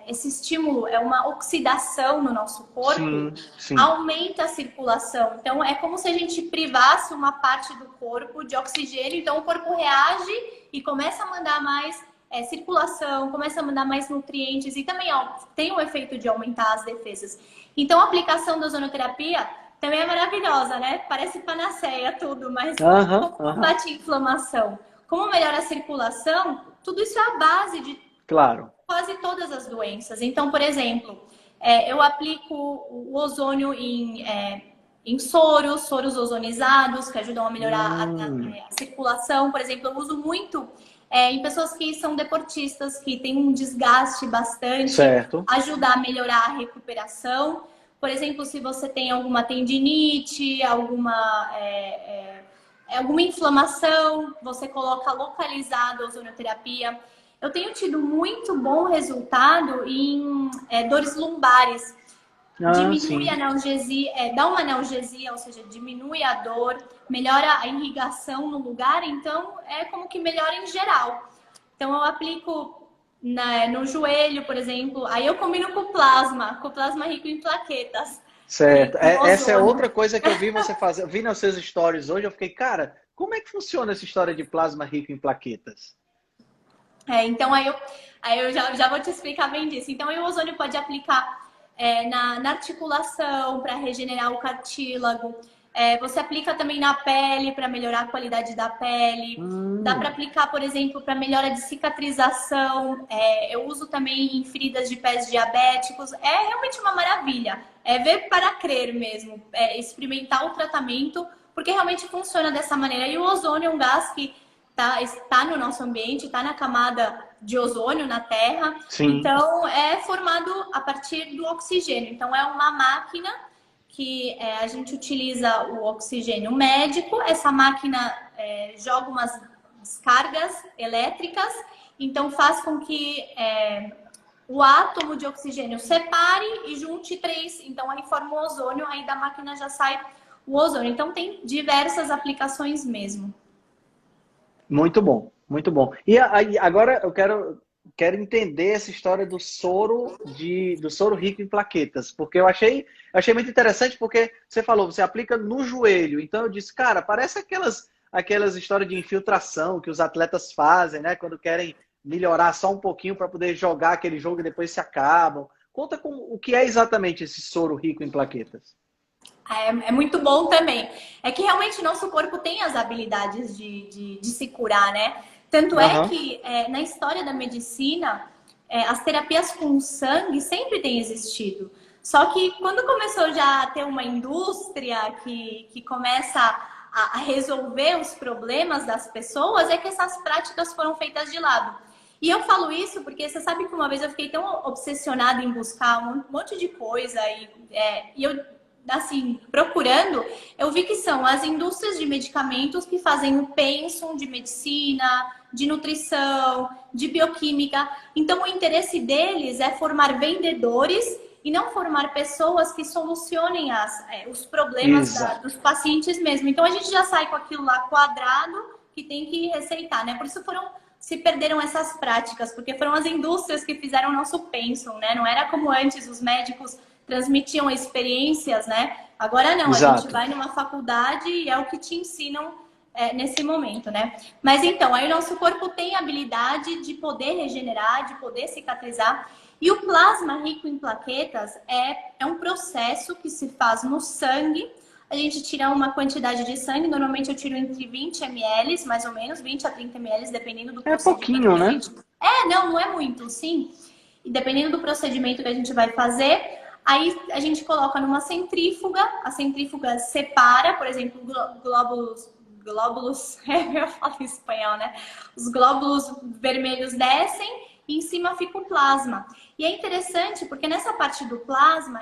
estímulo, é uma oxidação no nosso corpo, Sim, sim. aumenta a circulação. Então, é como se a gente privasse uma parte do corpo de oxigênio, então o corpo reage e começa a mandar mais circulação, começa a mandar mais nutrientes e também tem o efeito de aumentar as defesas. Então, a aplicação da ozonoterapia também é maravilhosa, né? Parece panaceia tudo, mas como combate a inflamação, como melhora a circulação, tudo isso é a base de quase todas as doenças. Então, por exemplo, eu aplico o ozônio em soros ozonizados, que ajudam a melhorar a circulação. Por exemplo, eu uso muito em pessoas que são deportistas, que têm um desgaste bastante, ajudar a melhorar a recuperação. Por exemplo, se você tem alguma tendinite, alguma inflamação, você coloca localizado a ozonioterapia. Eu tenho tido muito bom resultado em dores lombares. Diminui a analgesia, dá uma analgesia, ou seja, diminui a dor, melhora a irrigação no lugar, então é como que melhora em geral. Então eu aplico no joelho, por exemplo, aí eu combino com plasma rico em plaquetas. Certo. Essa é outra coisa que eu vi você fazer. Eu vi nos seus stories hoje, eu fiquei, cara, como é que funciona essa história de plasma rico em plaquetas? Então aí eu já vou te explicar bem disso. Então aí o ozônio pode aplicar na articulação para regenerar o cartílago. Você aplica também na pele para melhorar a qualidade da pele. Dá para aplicar, por exemplo, para melhora de cicatrização. Eu uso também em feridas de pés diabéticos. É realmente uma maravilha. É ver para crer mesmo. Experimentar o tratamento, porque realmente funciona dessa maneira. E o ozônio é um gás que está no nosso ambiente, está na camada de ozônio na Terra. Sim. Então, é formado a partir do oxigênio. Então, é uma máquina que a gente utiliza o oxigênio médico. Essa máquina joga umas descargas elétricas, então faz com que o átomo de oxigênio separe e junte 3. Então, aí forma o ozônio, aí da máquina já sai o ozônio. Então, tem diversas aplicações mesmo. Muito bom, muito bom. E agora eu quero entender essa história do soro rico em plaquetas, porque eu achei muito interessante, porque você falou, você aplica no joelho. Então eu disse, cara, parece aquelas histórias de infiltração que os atletas fazem, né, quando querem melhorar só um pouquinho para poder jogar aquele jogo e depois se acabam. Conta o que é exatamente esse soro rico em plaquetas. É muito bom também. É que realmente o nosso corpo tem as habilidades de se curar, né? Tanto é que na história da medicina, as terapias com sangue sempre têm existido. Só que quando começou já a ter uma indústria que começa a resolver os problemas das pessoas, é que essas práticas foram feitas de lado. E eu falo isso porque você sabe que uma vez eu fiquei tão obsessionada em buscar um monte de coisa e eu, assim, procurando, eu vi que são as indústrias de medicamentos que fazem o pensum de medicina, de nutrição, de bioquímica. Então, o interesse deles é formar vendedores e não formar pessoas que solucionem os problemas dos pacientes mesmo. Então, a gente já sai com aquilo lá quadrado que tem que receitar, né? Por isso se perderam essas práticas, porque foram as indústrias que fizeram o nosso pensum, né? Não era como antes os médicos transmitiam experiências, né? Agora não, a gente vai numa faculdade e é o que te ensinam nesse momento, né? Mas então, aí o nosso corpo tem a habilidade de poder regenerar, de poder cicatrizar. E o plasma rico em plaquetas é um processo que se faz no sangue. A gente tira uma quantidade de sangue, normalmente eu tiro entre 20 ml, mais ou menos, 20 a 30 ml, dependendo do procedimento. É pouquinho, né? Não é muito, sim. E dependendo do procedimento que a gente vai fazer, aí a gente coloca numa centrífuga, a centrífuga separa, por exemplo, glóbulos, eu falo em espanhol, né? Os glóbulos vermelhos descem e em cima fica o plasma. E é interessante porque nessa parte do plasma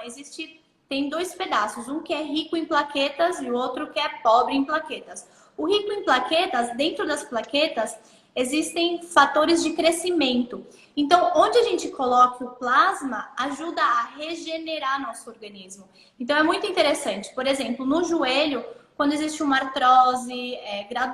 tem dois pedaços, um que é rico em plaquetas e o outro que é pobre em plaquetas. O rico em plaquetas, dentro das plaquetas, existem fatores de crescimento. Então, onde a gente coloca o plasma, ajuda a regenerar nosso organismo. Então, é muito interessante. Por exemplo, no joelho, quando existe uma artrose, grau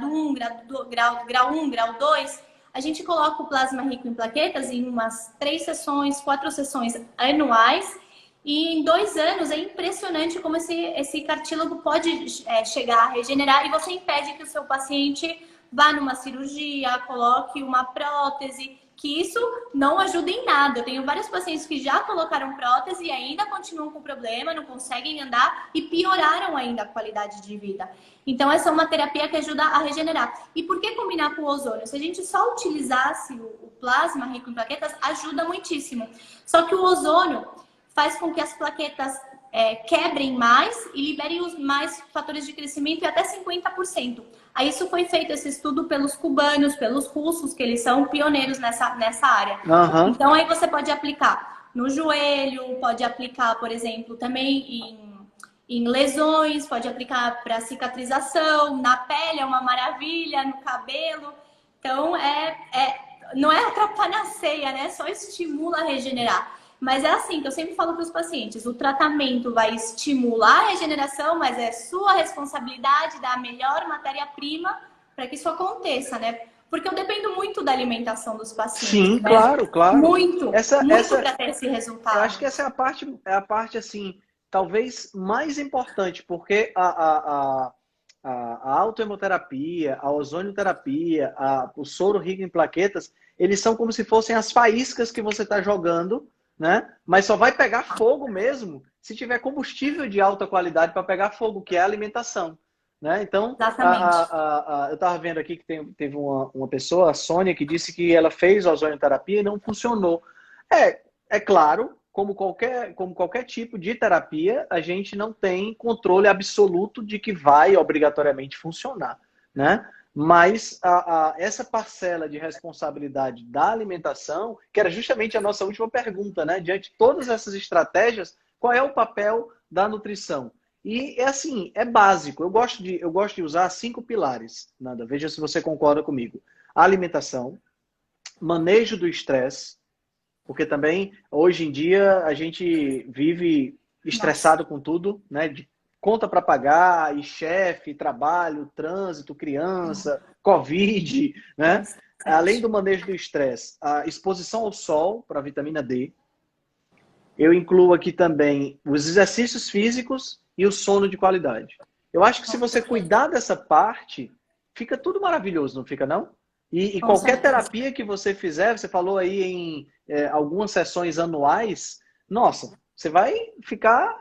1, grau 2, a gente coloca o plasma rico em plaquetas em umas 3 sessões, 4 sessões anuais. E em 2 anos é impressionante como esse cartílago pode chegar a regenerar e você impede que o seu paciente vá numa cirurgia, coloque uma prótese, que isso não ajuda em nada. Eu tenho vários pacientes que já colocaram prótese e ainda continuam com problema, não conseguem andar e pioraram ainda a qualidade de vida. Então, essa é uma terapia que ajuda a regenerar. E por que combinar com o ozônio? Se a gente só utilizasse o plasma rico em plaquetas, ajuda muitíssimo. Só que o ozônio faz com que as plaquetas quebrem mais e liberem os mais fatores de crescimento e até 50%. Aí isso foi feito, esse estudo, pelos cubanos, pelos russos, que eles são pioneiros nessa área. Uhum. Então aí você pode aplicar no joelho, pode aplicar, por exemplo, também em lesões, pode aplicar para cicatrização, na pele é uma maravilha, no cabelo. Então não é outra panaceia, né? Só estimula a regenerar. Mas é assim que eu sempre falo para os pacientes, o tratamento vai estimular a regeneração, mas é sua responsabilidade dar a melhor matéria-prima para que isso aconteça, né? Porque eu dependo muito da alimentação dos pacientes. Sim, né? claro. Muito para ter esse resultado. Eu acho que essa é a parte assim, talvez mais importante, porque a autohemoterapia, a ozonioterapia, o soro rico em plaquetas, eles são como se fossem as faíscas que você está jogando, né? Mas só vai pegar fogo mesmo se tiver combustível de alta qualidade para pegar fogo, que é a alimentação, né? Então, eu estava vendo aqui que teve uma pessoa, a Sônia, que disse que ela fez ozonioterapia e não funcionou. É claro, como qualquer tipo de terapia, a gente não tem controle absoluto de que vai obrigatoriamente funcionar, né? Mas essa parcela de responsabilidade da alimentação, que era justamente a nossa última pergunta, né? Diante de todas essas estratégias, qual é o papel da nutrição? E é assim, é básico. Eu gosto de usar 5 pilares, Nanda. Veja se você concorda comigo. Alimentação, manejo do estresse, porque também, hoje em dia, a gente vive estressado com tudo, né? De conta para pagar, e chefe, trabalho, trânsito, criança, Covid, né? Além do manejo do estresse, a exposição ao sol para a vitamina D. Eu incluo aqui também os exercícios físicos e o sono de qualidade. Eu acho que se você cuidar dessa parte, fica tudo maravilhoso, não fica não? E qualquer terapia que você fizer, você falou aí em algumas sessões anuais, nossa, você vai ficar...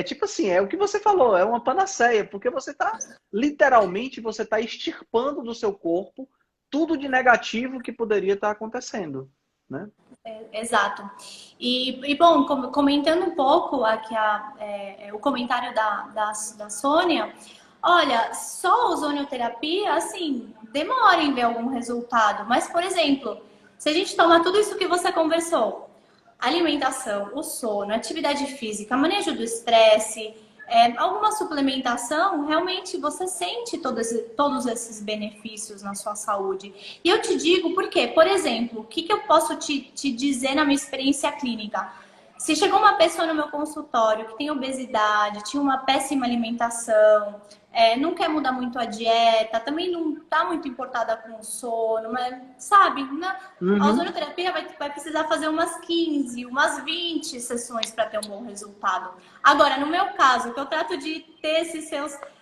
tipo assim, é o que você falou, é uma panaceia, porque você está, literalmente, você está extirpando do seu corpo tudo de negativo que poderia estar acontecendo, né? Exato. E bom, comentando um pouco aqui o comentário da Sônia, olha, só a ozonioterapia, assim, demora em ver algum resultado, mas, por exemplo, se a gente tomar tudo isso que você conversou, alimentação, o sono, atividade física, manejo do estresse, alguma suplementação, realmente você sente todos esses benefícios na sua saúde. E eu te digo por quê? Por exemplo, o que eu posso te dizer na minha experiência clínica? Se chegou uma pessoa no meu consultório que tem obesidade, tinha uma péssima alimentação, não quer mudar muito a dieta, também não está muito importada com o sono, mas, sabe? A ozonioterapia vai precisar fazer umas 15, umas 20 sessões para ter um bom resultado. Agora, no meu caso, que eu trato de ter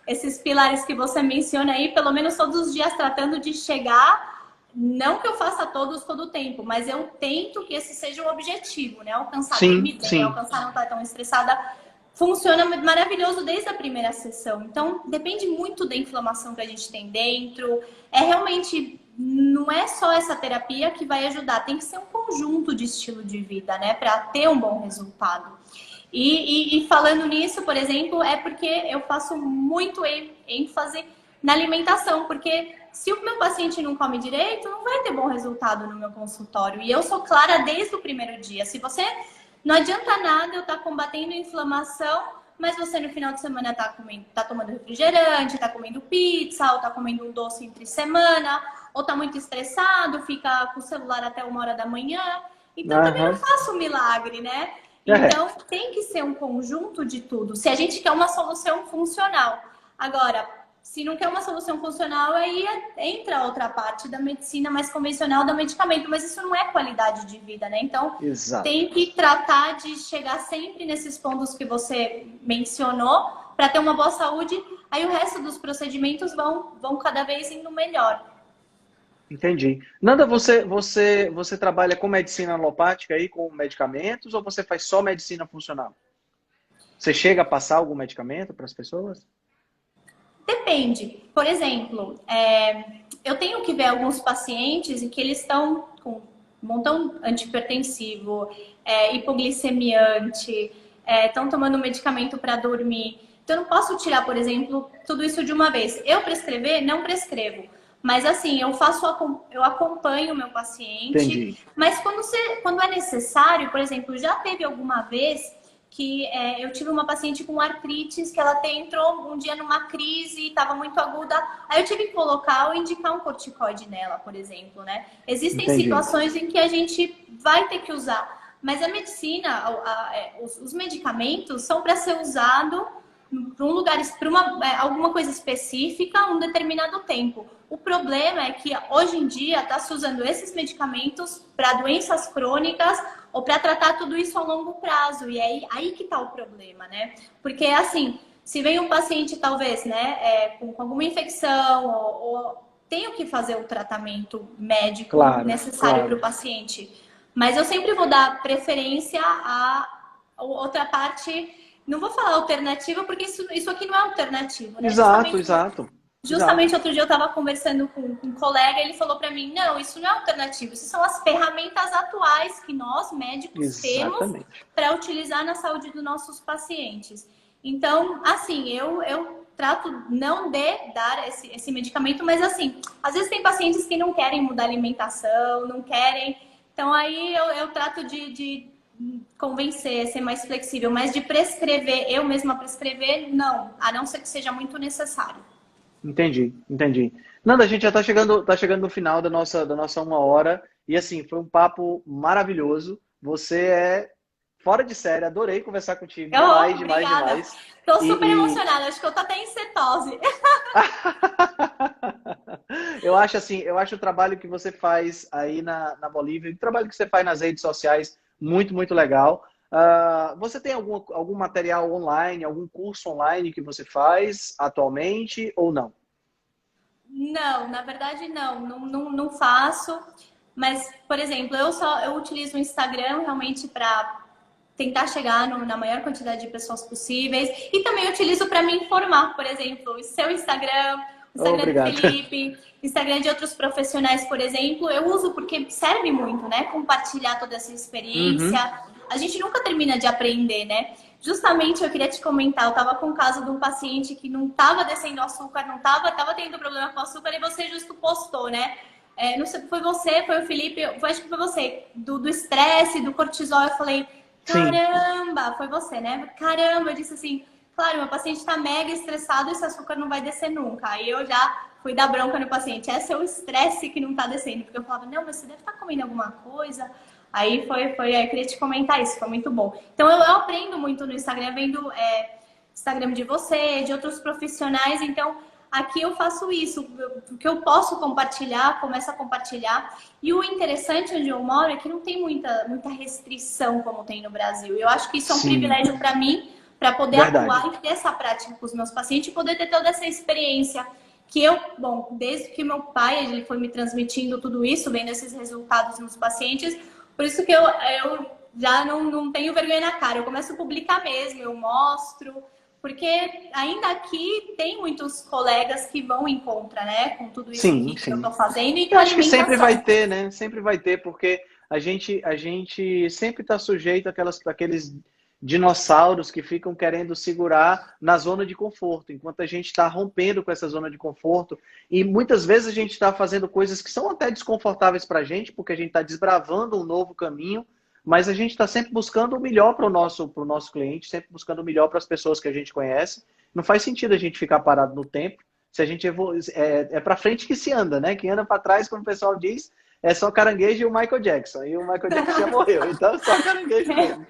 esses pilares que você menciona aí, pelo menos todos os dias, tratando de chegar... Não que eu faça todos todo o tempo, mas eu tento que esse seja o objetivo, né? Alcançar dormir bem, alcançar não estar tão estressada. Funciona maravilhoso desde a primeira sessão. Então, depende muito da inflamação que a gente tem dentro. Realmente, não é só essa terapia que vai ajudar. Tem que ser um conjunto de estilo de vida, né? Para ter um bom resultado. E falando nisso, por exemplo, é porque eu faço muito ênfase na alimentação, porque se o meu paciente não come direito, não vai ter bom resultado no meu consultório. E eu sou clara desde o primeiro dia. Se você não adianta nada eu estar combatendo a inflamação, mas você no final de semana tá tomando refrigerante, tá comendo pizza, ou tá comendo um doce entre semana, ou tá muito estressado, fica com o celular até 1 hora da manhã. Então, eu também não faço um milagre, né? Então, tem que ser um conjunto de tudo. Se a gente quer uma solução funcional. Agora, se não quer uma solução funcional, aí entra outra parte da medicina mais convencional, do medicamento. Mas isso não é qualidade de vida, né? Então, tem que tratar de chegar sempre nesses pontos que você mencionou para ter uma boa saúde. Aí o resto dos procedimentos vão cada vez indo melhor. Entendi. Nanda, você trabalha com medicina alopática aí, com medicamentos, ou você faz só medicina funcional? Você chega a passar algum medicamento para as pessoas? Depende. Por exemplo, eu tenho que ver alguns pacientes em que eles estão com um montão antihipertensivo, hipoglicemiante, estão tomando medicamento para dormir. Então, eu não posso tirar, por exemplo, tudo isso de uma vez. Eu prescrever? Não prescrevo. Mas assim, eu acompanho o meu paciente. Entendi. Mas quando é necessário, por exemplo, já teve alguma vez que eu tive uma paciente com artrites que ela entrou um dia numa crise e estava muito aguda. Aí eu tive que colocar ou indicar um corticoide nela, por exemplo, né? Existem situações em que a gente vai ter que usar. Mas a medicina, os medicamentos são para ser usado para um lugar, para alguma coisa específica, um determinado tempo. O problema é que hoje em dia está se usando esses medicamentos para doenças crônicas ou para tratar tudo isso a longo prazo. E é aí que está o problema, né? Porque assim, se vem um paciente talvez, né, com alguma infecção ou tenho que fazer o tratamento médico necessário para o paciente. Mas eu sempre vou dar preferência a outra parte. Não vou falar alternativa, porque isso aqui não é alternativo, né? Exato. Justamente outro dia eu estava conversando com um colega, ele falou para mim, não, isso não é alternativo, isso são as ferramentas atuais que nós, médicos, temos para utilizar na saúde dos nossos pacientes. Então, assim, eu trato não de dar esse medicamento, mas assim, às vezes tem pacientes que não querem mudar a alimentação, não querem, então aí eu trato de convencer, ser mais flexível, mas de prescrever, eu mesma prescrever, não, a não ser que seja muito necessário. Entendi. Nanda, a gente já tá chegando no final da nossa 1 hora. E assim, foi um papo maravilhoso. Você é fora de série, adorei conversar contigo. Demais. Tô super emocionada, acho que eu tô até em cetose. Eu acho o trabalho que você faz aí na Bolívia, o trabalho que você faz nas redes sociais, muito, muito legal. Você tem algum material online, algum curso online que você faz atualmente ou não? Não, na verdade não faço. Mas, por exemplo, eu utilizo o Instagram realmente para tentar chegar na maior quantidade de pessoas possíveis. E também utilizo para me informar, por exemplo, o seu Instagram, o Instagram do Felipe, Instagram de outros profissionais, por exemplo, eu uso porque serve muito, né? Compartilhar toda essa experiência. A gente nunca termina de aprender, né? Justamente eu queria te comentar, eu tava com o caso de um paciente que não tava descendo açúcar, tava tendo problema com açúcar e você justo postou, né? Não sei se foi você, foi o Felipe, acho que foi você, do estresse, do cortisol. Eu falei, caramba, foi você, né? Caramba, eu disse assim, claro, meu paciente tá mega estressado e esse açúcar não vai descer nunca. Aí eu já fui dar bronca no paciente, esse é o estresse que não tá descendo. Porque eu falava, não, mas você deve estar comendo alguma coisa. Aí eu queria te comentar isso, foi muito bom. Então eu aprendo muito no Instagram, vendo Instagram de você, de outros profissionais. Então aqui eu faço isso, o que eu posso compartilhar, começo a compartilhar. E o interessante onde eu moro é que não tem muita restrição como tem no Brasil. Eu acho que isso é um privilégio para mim, para poder atuar e ter essa prática com os meus pacientes e poder ter toda essa experiência. Que desde que meu pai ele foi me transmitindo tudo isso, vendo esses resultados nos pacientes, por isso que eu já não tenho vergonha na cara. Eu começo a publicar mesmo, eu mostro, porque ainda aqui tem muitos colegas que vão em contra, né? Com tudo isso que eu tô fazendo. E eu acho que sempre vai ter, né? Sempre vai ter, porque a gente sempre está sujeito àqueles dinossauros que ficam querendo segurar na zona de conforto, enquanto a gente está rompendo com essa zona de conforto. E muitas vezes a gente está fazendo coisas que são até desconfortáveis para a gente, porque a gente está desbravando um novo caminho, mas a gente está sempre buscando o melhor para o nosso cliente, sempre buscando o melhor para as pessoas que a gente conhece. Não faz sentido a gente ficar parado no tempo. Se a gente é para frente que se anda, né? Quem anda para trás, como o pessoal diz, é só caranguejo e o Michael Jackson. E o Michael Jackson já morreu, então é só caranguejo mesmo.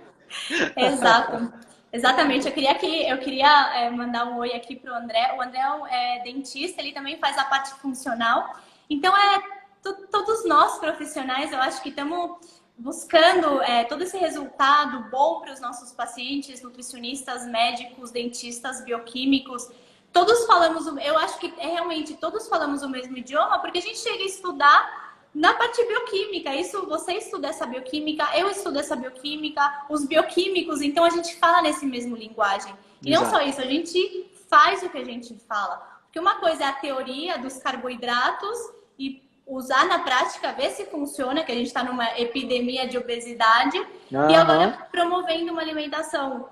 Exato. Exatamente. Eu queria mandar um oi aqui para o André. O André é dentista, ele também faz a parte funcional. Então, todos nós profissionais, eu acho que estamos buscando todo esse resultado bom para os nossos pacientes, nutricionistas, médicos, dentistas, bioquímicos. Todos falamos, eu acho que realmente todos falamos o mesmo idioma, porque a gente chega a estudar na parte bioquímica. Você estuda essa bioquímica, eu estudo essa bioquímica, os bioquímicos, então a gente fala nesse mesmo linguagem. E Exato. não só isso, a gente faz o que a gente fala. Porque uma coisa é a teoria dos carboidratos e usar na prática, ver se funciona, que a gente está numa epidemia de obesidade, e agora promovendo uma alimentação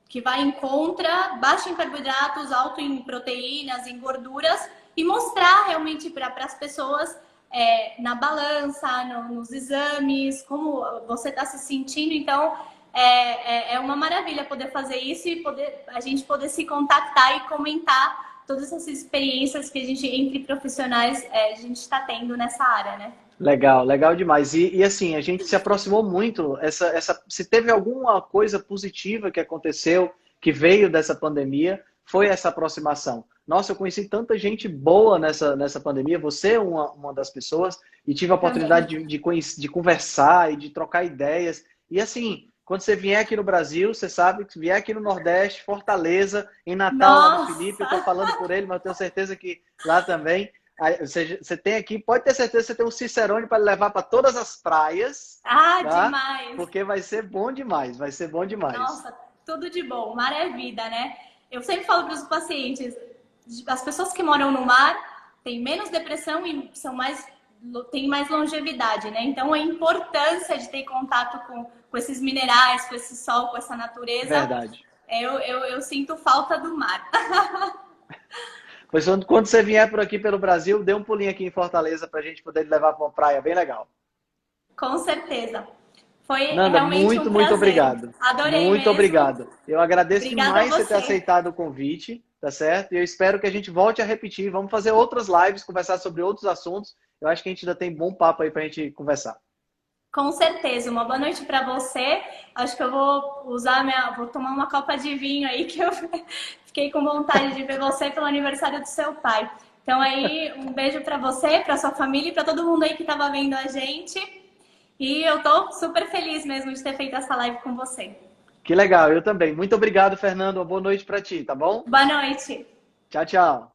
que vai em contra, baixo em carboidratos, alto em proteínas, em gorduras, e mostrar realmente para as pessoas na balança, nos exames, como você está se sentindo. Então, é uma maravilha poder fazer isso e a gente poder se contactar e comentar todas essas experiências que a gente, entre profissionais, a gente está tendo nessa área, né? Legal, legal demais. E assim, a gente se aproximou muito. Se teve alguma coisa positiva que aconteceu, que veio dessa pandemia, foi essa aproximação. Nossa, eu conheci tanta gente boa nessa pandemia, você é uma das pessoas, e tive a oportunidade de conversar e de trocar ideias. E assim, quando você vier aqui no Brasil, você sabe que vier aqui no Nordeste, Fortaleza, em Natal, lá no Felipe, eu estou falando por ele, mas eu tenho certeza que lá também. Você tem aqui, pode ter certeza que você tem um Cicerone para levar para todas as praias. Ah, tá? Demais! Porque vai ser bom demais, vai ser bom demais. Nossa, tudo de bom, mar é vida, né? Eu sempre falo para os pacientes, as pessoas que moram no mar têm menos depressão e têm mais longevidade, né? Então, a importância de ter contato com esses minerais, com esse sol, com essa natureza. Verdade. Eu sinto falta do mar. Pois quando você vier por aqui pelo Brasil, dê um pulinho aqui em Fortaleza para a gente poder levar para uma praia bem legal. Com certeza. Foi Nanda, realmente muito, um muito prazer. obrigado. Adorei Muito mesmo. obrigado. Eu agradeço Obrigada demais a você ter você. aceitado o convite, tá certo? E eu espero que a gente volte a repetir. Vamos fazer outras lives, conversar sobre outros assuntos. Eu acho que a gente ainda tem bom papo aí para a gente conversar. Com certeza. Uma boa noite para você. Acho que eu vou vou tomar uma copa de vinho aí, que eu fiquei com vontade de ver você pelo aniversário do seu pai. Então aí, um beijo para você, para sua família e para todo mundo aí que estava vendo a gente. E eu tô super feliz mesmo de ter feito essa live com você. Que legal, eu também. Muito obrigado, Fernando. Uma boa noite para ti, tá bom? Boa noite. Tchau, tchau.